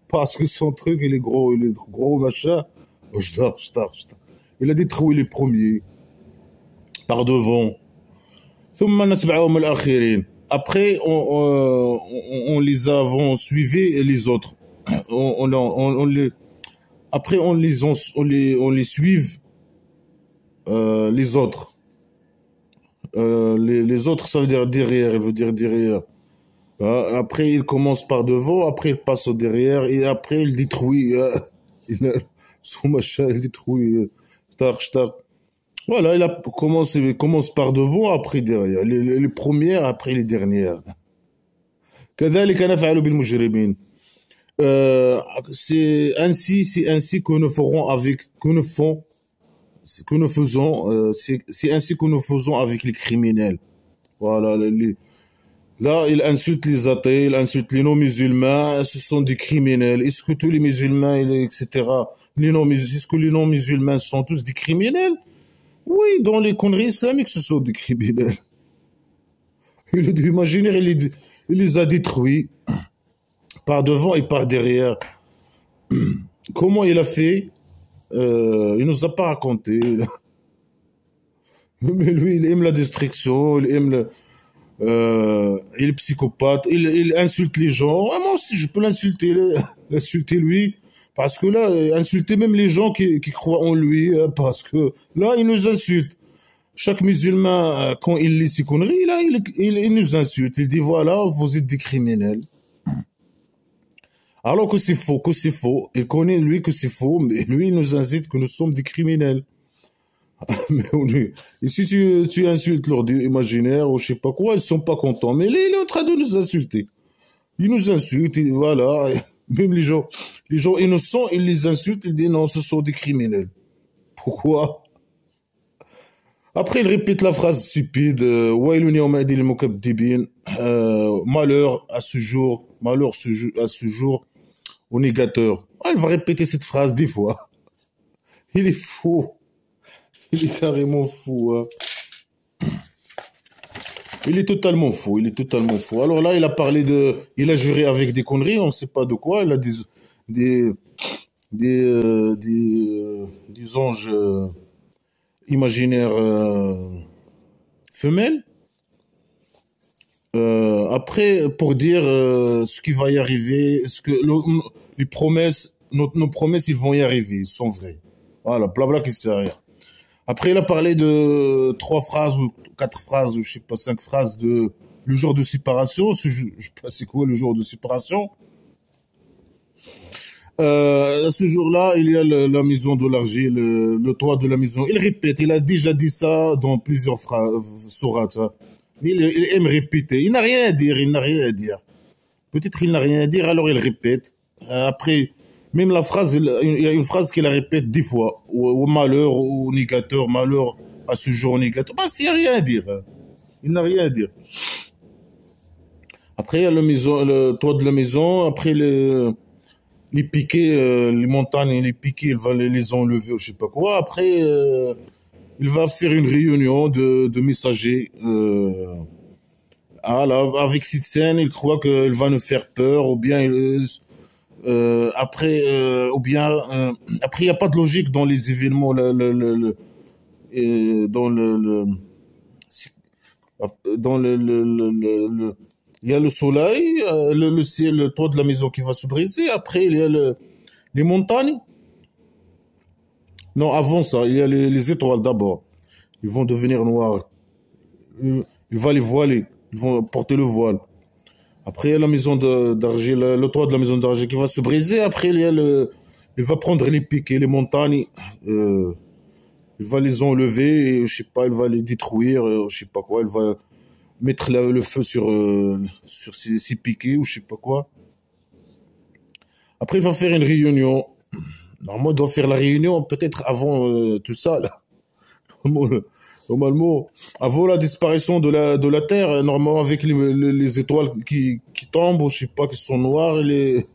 parce que son truc, il est gros machin. Il a détruit les premiers par devant. ثم نتبعهم الآخرين. Après, on les avons suivis les autres. On les, après, on les suive les autres. Les autres, ça veut dire derrière, il veut dire derrière. Après, il commence par devant, après, il passe au derrière, et après, il détruit son machin, il détruit. Voilà, il commence par devant, après derrière. Les premières, après les dernières. كذلك نفعل بالمجرمين. C'est ainsi que nous ferons que nous faisons, c'est ainsi que nous faisons avec les criminels. Voilà, là, il insulte les athées, il insulte les non-musulmans, ce sont des criminels. Est-ce que tous les musulmans, etc., est-ce que les non-musulmans sont tous des criminels? Oui, dans les conneries islamiques, ce sont des criminels. Imaginez, il les a détruits par devant et par derrière. Comment il a fait? Il nous a pas raconté. Mais lui, il aime la destruction, il est psychopathe, il insulte les gens. Ah, moi aussi, je peux l'insulter lui, parce que là, insulter même les gens qui croient en lui, parce que là, il nous insulte. Chaque musulman, quand il lit ces conneries, là, il nous insulte. Il dit, voilà, vous êtes des criminels. Alors que c'est faux, que c'est faux. Il connaît, lui, que c'est faux, mais lui, il nous incite que nous sommes des criminels. Mais et si tu insultes leur Dieu imaginaire ou je sais pas quoi, ils sont pas contents. Mais là, il est en train de nous insulter. Il nous insulte, voilà. Même les gens innocents, ils les insultent, ils disent non, ce sont des criminels. Pourquoi? Après, il répète la phrase stupide, malheur à ce jour, à ce jour au négateur. Ah, il va répéter cette phrase 10 fois. Il est fou. Il est carrément fou, hein. Il est totalement fou, il est totalement fou. Alors là, il a juré avec des conneries, on ne sait pas de quoi. Il a des, des anges imaginaires femelles. Après, pour dire ce qui va y arriver, les promesses, nos promesses, ils vont y arriver, ils sont vrais. Voilà, blabla qui sert à rien. Après, il a parlé de 3 phrases ou 4 phrases, ou je sais pas, 5 phrases de le jour de séparation. Je sais pas c'est quoi le jour de séparation. Ce jour-là, il y a la maison de l'argile, le toit de la maison. Il répète, il a déjà dit ça dans plusieurs sourates, hein. Il aime répéter. Il n'a rien à dire, il n'a rien à dire. Peut-être il n'a rien à dire, alors il répète. Après, même la phrase, il y a une phrase qu'il répète 10 fois. Au malheur, au négateur, malheur à ce jour au négateur. Bah, il n'y a rien à dire, hein. Il n'a rien à dire. Après, il y a le toit de la maison. Après, les piquets, les montagnes, les piquets, il va les enlever ou je sais pas quoi. Après, il va faire une réunion de messagers. Avec cette scène, il croit qu'elle va nous faire peur, ou bien après, après, il n'y a pas de logique dans les événements, dans dans il y a le soleil, le ciel, le toit de la maison qui va se briser. Après, il y a les montagnes. Non, avant ça, il y a les étoiles d'abord. Ils vont devenir noirs. Il va les voiler. Ils vont porter le voile. Après, il y a la maison d'argile, le toit de la maison d'argile qui va se briser. Après, il va prendre les pics et les montagnes. Il va les enlever, et, je sais pas, il va les détruire, je sais pas quoi. Il va mettre le feu sur ces piquets ou je sais pas quoi. Après, il va faire une réunion. Normalement, il doit faire la réunion peut-être avant tout ça, là. Normalement, avant la disparition de la Terre, normalement avec les étoiles qui tombent, je sais pas, qui sont noires, et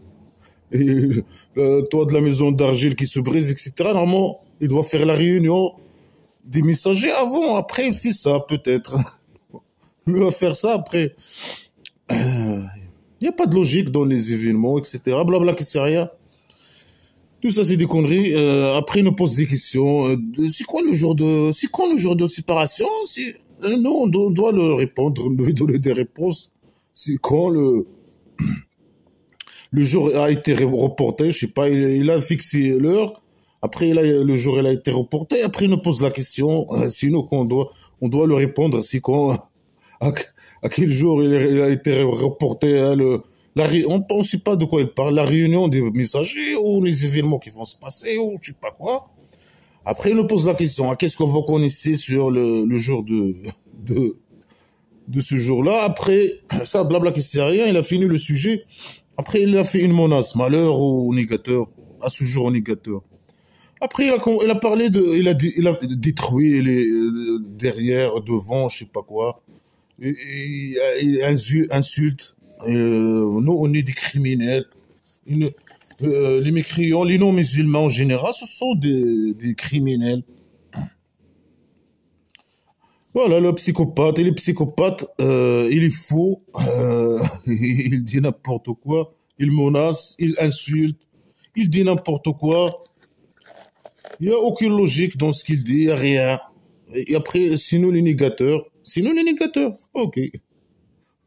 le toit de la maison d'argile qui se brise, etc. Normalement, il doit faire la réunion des messagers avant. Après, il fait ça, peut-être. Il va faire ça après. Il n'y a pas de logique dans les événements, etc. Blabla, qui sait rien. Tout ça, c'est des conneries. Après, il nous pose des questions. C'est quand le jour de séparation? Nous, on doit le répondre, lui donner des réponses. C'est quand le jour a été reporté, je sais pas, il a fixé l'heure. Après, le jour, il a été reporté. Après, il nous pose la question. Sinon, on doit le répondre. C'est quand, à quel jour il a été reporté, hein, on ne sait pas de quoi il parle, la réunion des messagers ou les événements qui vont se passer ou je sais pas quoi. Après, il nous pose la question, hein, qu'est-ce que vous connaissez sur le jour de ce jour-là. Après, ça, blabla qui sert à rien, il a fini le sujet. Après, il a fait une menace, malheur au négateur, à ce jour au négateur. Après, il a parlé il a détruit derrière, devant, je sais pas quoi. Il insulte. Nous, on est des criminels. Les mécréants, les non-musulmans en général, ce sont des criminels. Voilà, le psychopathe. Et les psychopathes, il est faux. Il dit n'importe quoi. Il menace, il insulte, il dit n'importe quoi. Il n'y a aucune logique dans ce qu'il dit, il n'y a rien. Et après, sinon les négateurs. Ok.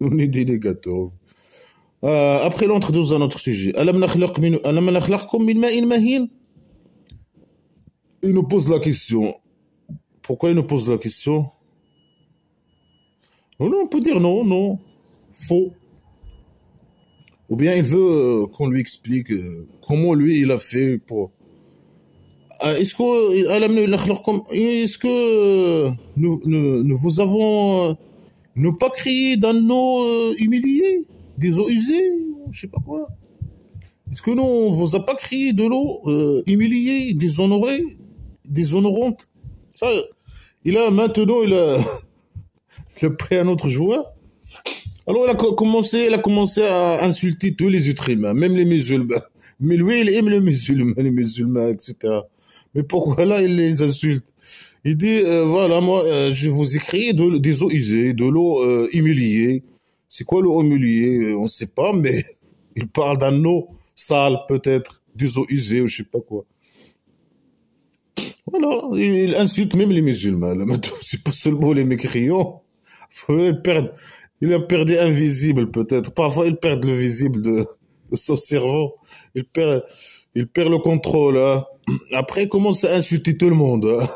On est des négateurs. Après, on entre dans un autre sujet. Il nous pose la question. Pourquoi il nous pose la question? On peut dire non, non. Faux. Ou bien il veut qu'on lui explique comment lui il a fait pour. Est-ce que nous vous avons ne pas crié d'un eau humiliée, des eaux usées, je sais pas quoi. Est-ce que nous on vous a pas crié de l'eau humiliée, déshonorée, déshonorante? Ça, maintenant il a pris un autre joueur. Alors il a commencé à insulter tous les êtres humains, même les musulmans. Mais lui, il aime les musulmans, etc. Mais pourquoi là, il les insulte? Il dit, voilà, moi, je vous ai créé des eaux usées, de l'eau humiliée. C'est quoi l'eau humiliée? On ne sait pas, mais il parle d'un eau sale, peut-être, des eaux usées ou je sais pas quoi. Voilà, il insulte même les musulmans. Là, maintenant, c'est pas seulement les mécréants. Il a perdu invisible, peut-être. Parfois, il perd le visible de son cerveau. Il perd le contrôle. Hein. Après, il commence à insulter tout le monde. Hein.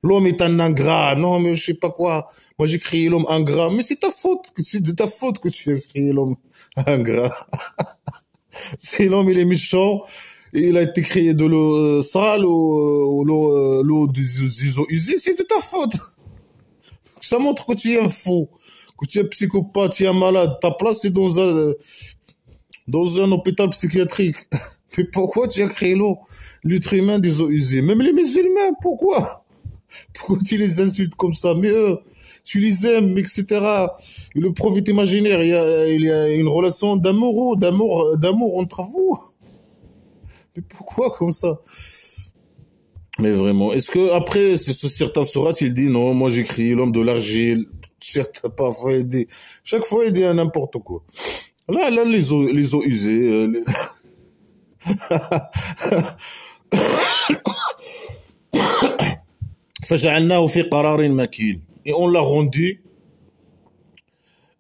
L'homme est un ingrat. Non, mais je sais pas quoi. Moi, j'ai créé l'homme ingrat. Mais c'est ta faute. C'est de ta faute que tu as créé l'homme ingrat. Si l'homme, il est méchant, et il a été créé de l'eau sale ou l'eau des eaux usées, c'est de ta faute. Ça montre que tu es un fou, que tu es un psychopathe, tu es un malade. Ta place est dans un hôpital psychiatrique. Mais pourquoi tu as créé l'être humain des eaux usées? Même les musulmans, pourquoi? Pourquoi tu les insultes comme ça? Mais eux, tu les aimes, etc. Et le prophète imaginaire, il y a une relation d'amour entre vous. Mais pourquoi comme ça? Mais vraiment, est-ce que après, ce certain surat, il dit non, moi j'ai créé l'homme de l'argile. Certes, parfois il dit, chaque fois il dit à n'importe quoi. Là, les eaux usées. فجعلناه في قرار مكين. Et on l'a rendu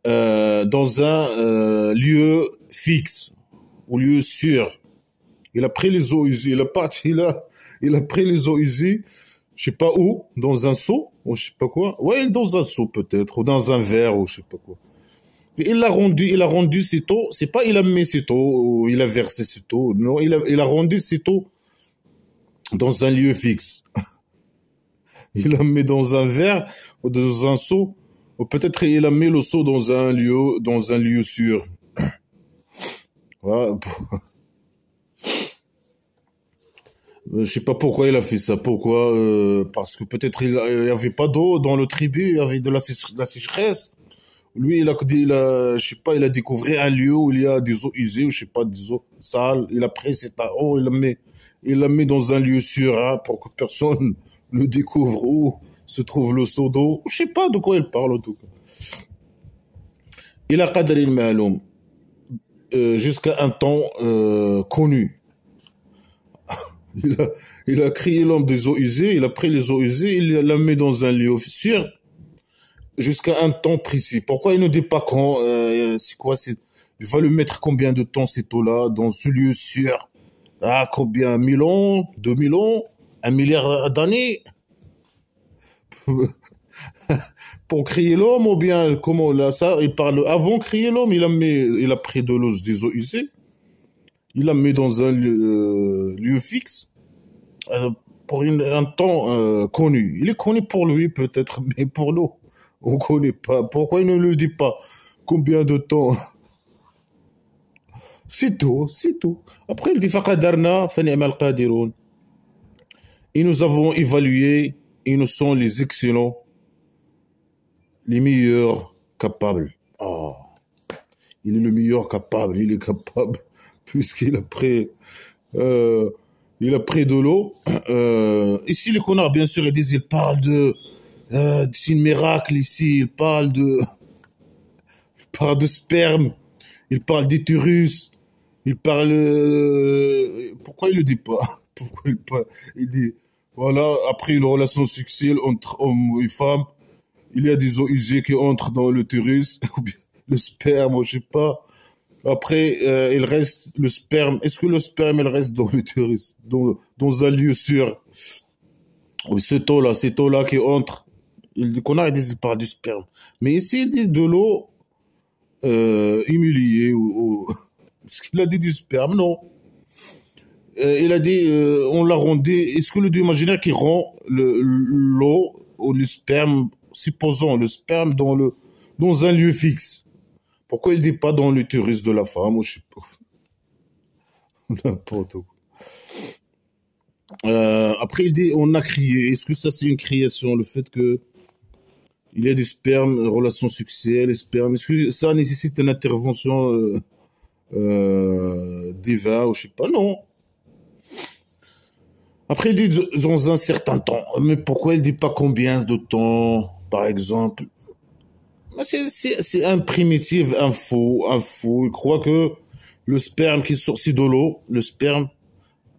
dans un lieu fixe, au lieu sûr. Il a pris les eaux usées, il a pris les eaux usées, je sais pas où, dans un seau, ou je sais pas quoi. Ouais, dans un seau peut-être, ou dans un verre, ou je sais pas quoi. Et il a rendu cette eau, c'est pas il a mis cette eau, ou il a versé cette eau, non, il a rendu cette eau dans un lieu fixe. Il a mis dans un verre, ou dans un seau, ou peut-être il a mis le seau dans un lieu sûr. Voilà. Je sais pas pourquoi il a fait ça. Pourquoi parce que peut-être il y avait pas d'eau dans le tribu, il y avait de la sécheresse. Lui, je sais pas, il a découvert un lieu où il y a des eaux usées, ou je sais pas, des eaux sales. Il a pris cette eau, il l'a mis dans un lieu sûr, hein, pour que personne le découvre où se trouve le seau d'eau. Je sais pas de quoi il parle en tout cas. Il a qadr al-ma'loum jusqu'à un temps connu. Il a créé l'homme des eaux usées, il a pris les eaux usées, il l'a mis dans un lieu sûr jusqu'à un temps précis. Pourquoi il ne dit pas quand? C'est quoi? Il va lui mettre combien de temps cette eau-là dans ce lieu sûr? Ah, combien? 1000 ans? 2000 ans? 1 milliard d'années? Pour créer l'homme, ou bien comment là ça? Il parle avant de créer l'homme, il a pris de l'eau des eaux usées. Il l'a mis dans un lieu fixe pour un temps connu. Il est connu pour lui peut-être, mais pour nous, on ne connaît pas. Pourquoi il ne le dit pas? Combien de temps? C'est tout, c'est tout. Après, il dit فَقَدَرْنَا فَنِعْمَ الْقَادِرُونَ. Et nous avons évalué, et nous sommes les excellents, les meilleurs capables. Ah, il est le meilleur capable, il est capable. Puisqu'il a pris, de l'eau. Ici, les connards, bien sûr, ils parlent c'est un miracle ici, ils parlent de sperme, ils parlent d'utérus, ils parlent, pourquoi il le dit pas? Pourquoi il dit, voilà, après une relation sexuelle entre homme et femme, il y a des eaux usées qui entrent dans l'utérus, ou bien le sperme, je sais pas. Après, il reste le sperme. Est-ce que le sperme, il reste dans l'utérus, dans un lieu sûr? Oui, cette eau-là qui entre. Il parle du sperme. Mais ici, il dit de l'eau humiliée. Est-ce qu'il a dit du sperme? Non. Il a dit, on l'a rendu. Est-ce que le Dieu imaginaire qui rend l'eau ou le sperme, supposons le sperme dans un lieu fixe? Pourquoi il ne dit pas dans l'utérus de la femme, ou je sais pas. N'importe quoi. Après, il dit, on a crié. Est-ce que ça, c'est une création? Le fait que il y a du sperme, relation sexuelle, sperme. Est-ce que ça nécessite une intervention divine, ou je sais pas? Non. Après, il dit dans un certain temps. Mais pourquoi il ne dit pas combien de temps, par exemple? C'est un primitif, un faux. Il croit que le sperme qui est sorti de l'eau, le sperme,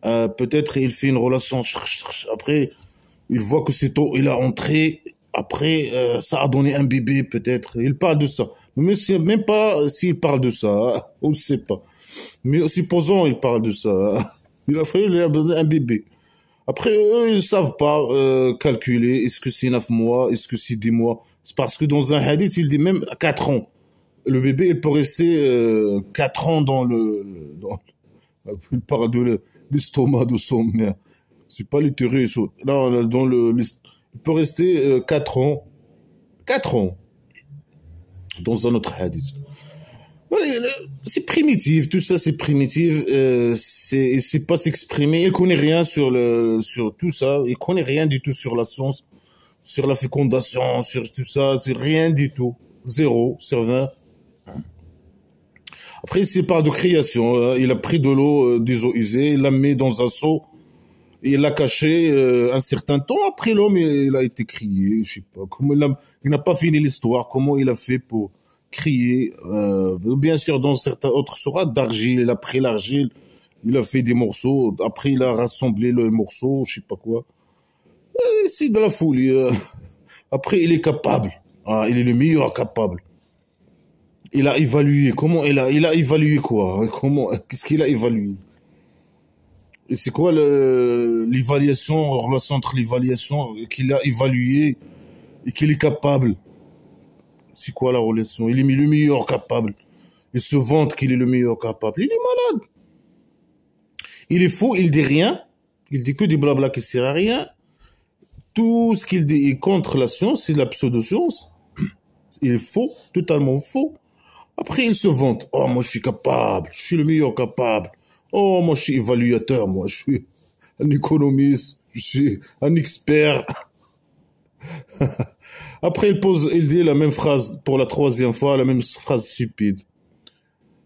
peut-être il fait une relation. Après, il voit que cette eau, il a entré. Après, ça a donné un bébé, peut-être. Il parle de ça. Mais c'est même pas s'il parle de ça. On ne sait pas. Mais supposons il parle de ça. Il a fallu lui donner un bébé. Après, eux, ils ne savent pas calculer. Est-ce que c'est 9 mois? Est-ce que c'est 10 mois? C'est parce que dans un hadith, il dit même 4 ans. Le bébé, il peut rester 4 ans il parle de l'estomac de son mère. C'est pas l'utérus. Là, il peut rester 4 ans. 4 ans. Dans un autre hadith. C'est primitif, tout ça c'est primitif, il sait pas s'exprimer, il connaît rien sur tout ça, il connaît rien du tout sur la science, sur la fécondation, sur tout ça, c'est rien du tout, 0/20. Après il parle de création, il a pris de l'eau, des eaux usées, il l'a mis dans un seau, et il l'a caché un certain temps, après l'homme il a été crié, je sais pas, comment il n'a pas fini l'histoire, comment il a fait pour crier, bien sûr dans certains autres sourates d'argile, il a pris l'argile, il a fait des morceaux, après il a rassemblé le morceau, je sais pas quoi. C'est de la folie. Après il est capable, il est le meilleur capable. Il a évalué, comment il a évalué quoi, qu'est-ce qu'il a évalué? Et c'est quoi l'évaluation, la relation entre l'évaluation qu'il a évalué et qu'il est capable? C'est quoi la relation? Il est le meilleur capable. Il se vante qu'il est le meilleur capable. Il est malade. Il est faux, il dit rien. Il dit que des blabla qui sert à rien. Tout ce qu'il dit est contre la science, c'est la pseudo-science. Il est faux, totalement faux. Après, il se vante. Oh, moi, je suis capable. Je suis le meilleur capable. Oh, moi, je suis évaluateur. Moi, je suis un économiste. Je suis un expert. Après, il dit la même phrase pour la troisième fois, la même phrase stupide.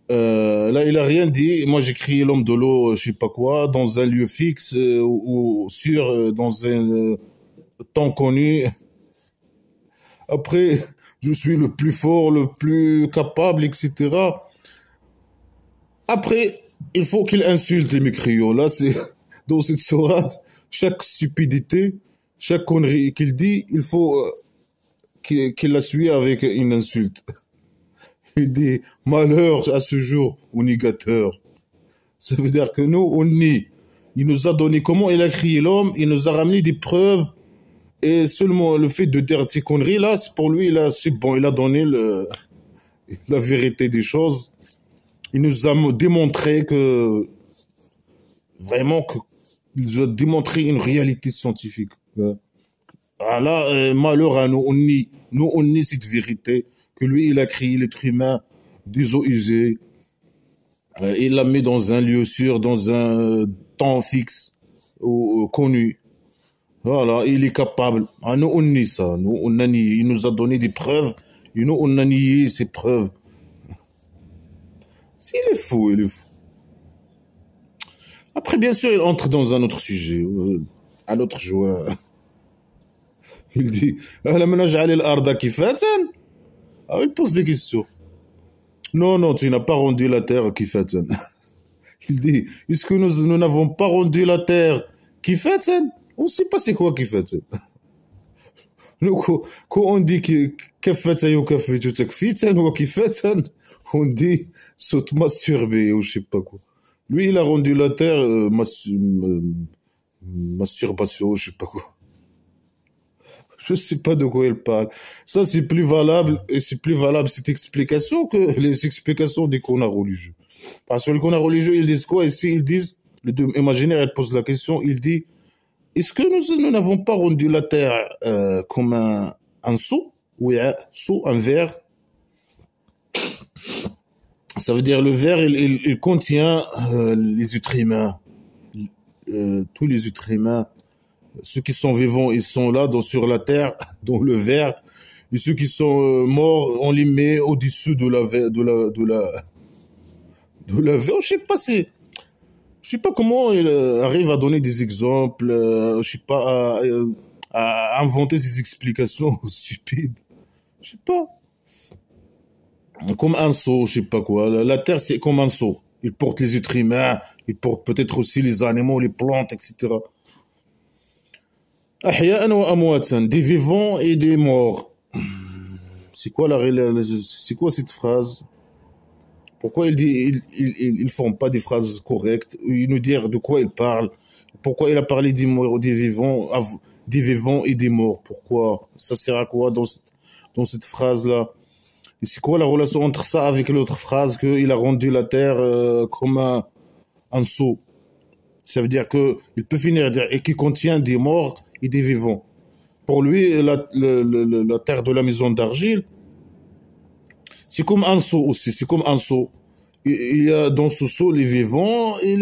Là, il a rien dit. Moi, j'ai crié l'homme de l'eau, je sais pas quoi, dans un lieu fixe ou sûr, dans un temps connu. Après, je suis le plus fort, le plus capable, etc. Après, il faut qu'il insulte les mécriaux. Là, c'est dans cette sourate, chaque stupidité, chaque connerie qu'il dit, il faut qu'il la suit avec une insulte. Il dit malheur à ce jour au négateur. Ça veut dire que nous, on nie. Il nous a donné comment il a créé l'homme, il nous a ramené des preuves. Et seulement le fait de dire ces conneries là, c'est pour lui, c'est bon, il a donné la vérité des choses. Il nous a démontré que vraiment il nous a démontré une réalité scientifique. Là, malheur à nous, on nie cette vérité, que lui, il a créé l'être humain des eaux usées, il l'a mis dans un lieu sûr, dans un temps fixe, connu. Voilà, il est capable. Nous, on nie ça, nous, on a nié. Il nous a donné des preuves, et nous, on a nié ces preuves. Il est fou, il est fou. Après, bien sûr, il entre dans un autre sujet, un autre joueur. Il dit, il pose des questions. Non, tu n'as pas rendu la terre kifatan. Il dit, est-ce que nous n'avons pas rendu la terre kifatan? On ne sait pas c'est quoi kifatan. Quand on dit kifatan ou kifatan ou kifatan, on dit se masturber ou je sais pas quoi. Lui, il a rendu la terre masturbation, je sais pas quoi. Je sais pas de quoi il parle. Ça, c'est plus valable, et c'est plus valable cette explication que les explications des connards religieux. Parce que les connards religieux, ils disent quoi ici? Ils disent, le deux imaginaire, il pose la question, il dit, est-ce que nous n'avons pas rendu la terre comme un seau? Oui, un seau, un verre. Ça veut dire le verre, il contient les êtres humains, tous les êtres humains. Ceux qui sont vivants, ils sont là, sur la terre, dans le verre. Et ceux qui sont morts, on les met au-dessus de la verre. Je sais pas comment il arrive à donner des exemples. Je sais pas à inventer ces explications stupides. Je sais pas. Comme un seau, je sais pas quoi. La terre, c'est comme un seau. Il porte les êtres humains, il porte peut-être aussi les animaux, les plantes, etc. Des vivants et des morts. C'est quoi cette phrase? Pourquoi il dit, il forme pas des phrases correctes, il nous dit de quoi il parle, pourquoi il a parlé des morts, des vivants et des morts, pourquoi, ça sert à quoi dans cette phrase-là? Et c'est quoi la relation entre ça avec l'autre phrase qu'il a rendu la terre comme un seau? Ça veut dire que il peut finir dire et qui contient des morts et des vivants. Pour lui, la terre de la maison d'argile, c'est comme un seau aussi, c'est comme un seau. Il y a dans ce seau les vivants et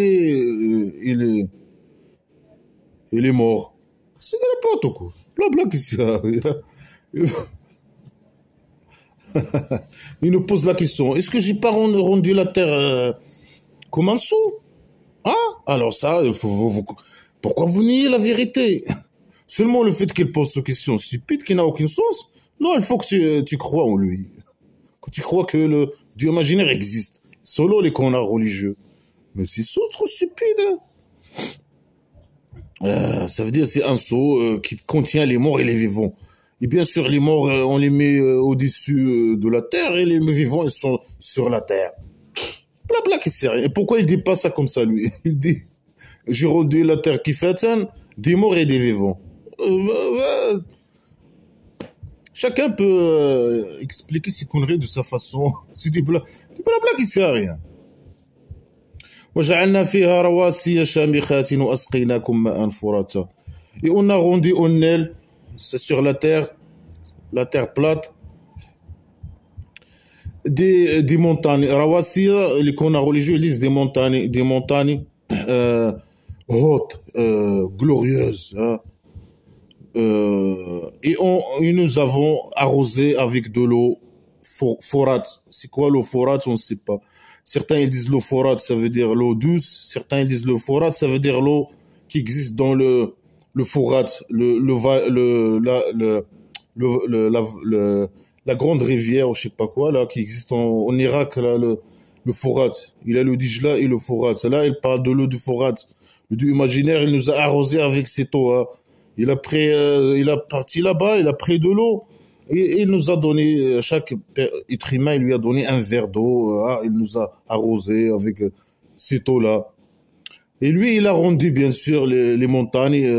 les morts. C'est n'importe quoi. Blabla, qu'est-ce qu'il y a? Il nous pose la question, est-ce que j'ai pas rendu la terre comme un seau? Hein? Alors ça, pourquoi vous niez la vérité? Seulement le fait qu'il pose cette question stupide qui n'a aucun sens. Non, il faut que tu crois en lui. Que tu crois que le Dieu imaginaire existe. Selon les canards religieux. Mais c'est trop stupide. Ça veut dire c'est un seau qui contient les morts et les vivants. Et bien sûr, les morts, on les met au-dessus de la terre et les vivants, ils sont sur la terre. Blabla, qui sert. Et pourquoi il dit pas ça comme ça, lui? Il dit, j'ai rendu la terre qui fait des morts et des vivants. Chacun peut expliquer ses conneries de sa façon. C'est du blabla qui sert à rien. وجعلنا فيها رواسي شامخات وأسقيناكم ماء فراتا. Et on a rendu au Nil, c'est sur la terre plate, des montagnes. Rawasi, les canards religieux disent des montagnes hautes, glorieuses. Hein. Et nous avons arrosé avec de l'eau forat. C'est quoi l'eau forat? On ne sait pas. Certains ils disent l'eau forat, ça veut dire l'eau douce. Certains ils disent l'eau forat, ça veut dire l'eau qui existe dans le forat, la grande rivière, je sais pas quoi là, qui existe en Irak là, le forat. Il a le Dijla et le forat. Là, il parle de l'eau du forat. Le Dieu imaginaire, il nous a arrosé avec cette eau. Hein. Il a parti là-bas, il a pris de l'eau. Et il nous a donné, chaque être humain, il lui a donné un verre d'eau. Il nous a arrosé avec cette eau-là. Et lui, il a rendu, bien sûr, les montagnes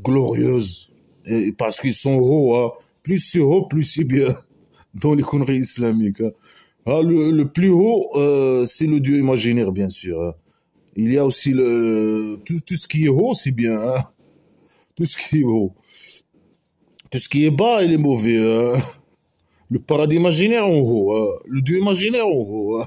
glorieuses. Parce qu'ils sont hauts. Hein. Plus c'est haut, plus c'est bien. Dans les conneries islamiques. Hein. Le plus haut, c'est le Dieu imaginaire, bien sûr. Hein. Il y a aussi tout ce qui est haut, c'est bien. Hein. Tout ce qui est haut. Tout ce qui est bas, il est mauvais. Hein. Le paradis imaginaire en haut. Hein. Le Dieu imaginaire en haut. Hein.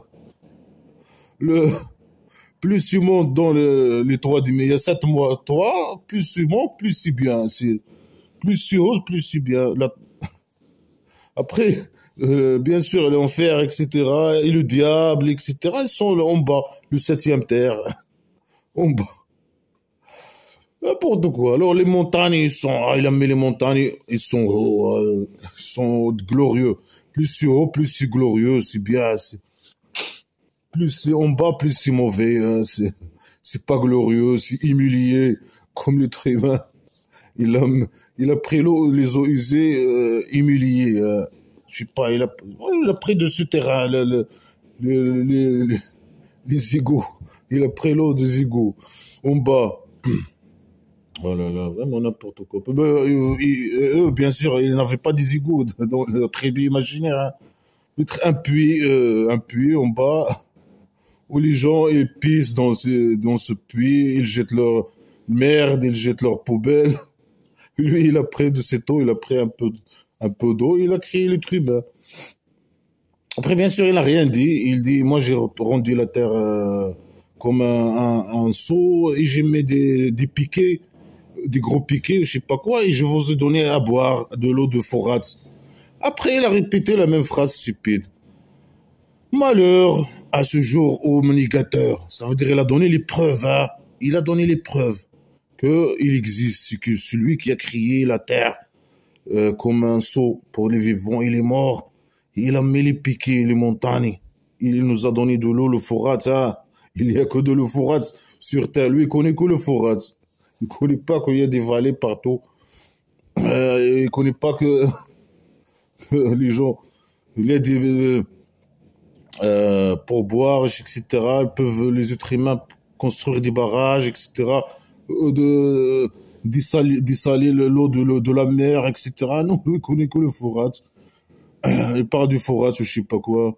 Plus tu montes dans les toits du il y a 7 mois, toi, plus tu montes, plus c'est bien. Plus tu oses, plus c'est bien. Après, bien sûr, l'enfer, etc., et le diable, etc., ils sont en bas, le 7e terre. En bas. N'importe quoi. Alors les montagnes, il a mis les montagnes, ils sont hauts, ils sont glorieux. Plus c'est haut, plus c'est glorieux, c'est bien. Plus c'est en bas, plus c'est mauvais. Hein, c'est pas glorieux, c'est humilié, comme l'être humain. Il a pris les eaux usées, humiliées. Je sais pas, il a pris de ce terrain les égouts. Il a pris l'eau des égouts en bas. Oh là là, vraiment n'importe quoi. Eux, bien sûr, ils n'avaient pas des égouts dans leur tribu imaginaire. Hein. Peut-être un puits en bas, où les gens ils pissent dans ce puits, ils jettent leur merde, ils jettent leur poubelle. Lui, il a pris de cette eau, il a pris un peu d'eau, il a créé le truc. Ben. Après, bien sûr, il n'a rien dit. Il dit, moi, j'ai rendu la terre comme un seau et j'ai mis des piquets, des gros piquets, je sais pas quoi, et je vous ai donné à boire de l'eau de Forat. Après, il a répété la même phrase stupide. Malheur à ce jour au manigateur. Ça veut dire il a donné les preuves. Hein. Il a donné les preuves qu'il existe, que celui qui a créé la terre comme un seau pour les vivants et les morts. Il a mis les piquets, les montagnes. Il nous a donné de l'eau, le Forat. Hein. Il n'y a que de l'eau Forat sur terre. Lui, il connaît que le Forat. Il ne connaît pas qu'il y a des vallées partout. Il ne connaît pas que les gens... Il y a pour boire, etc. Les êtres humains construire des barrages, etc. Dessaler l'eau de la mer, etc. Non, lui, il connaît que le Fourat. Il parle du Fourat ou je sais pas quoi.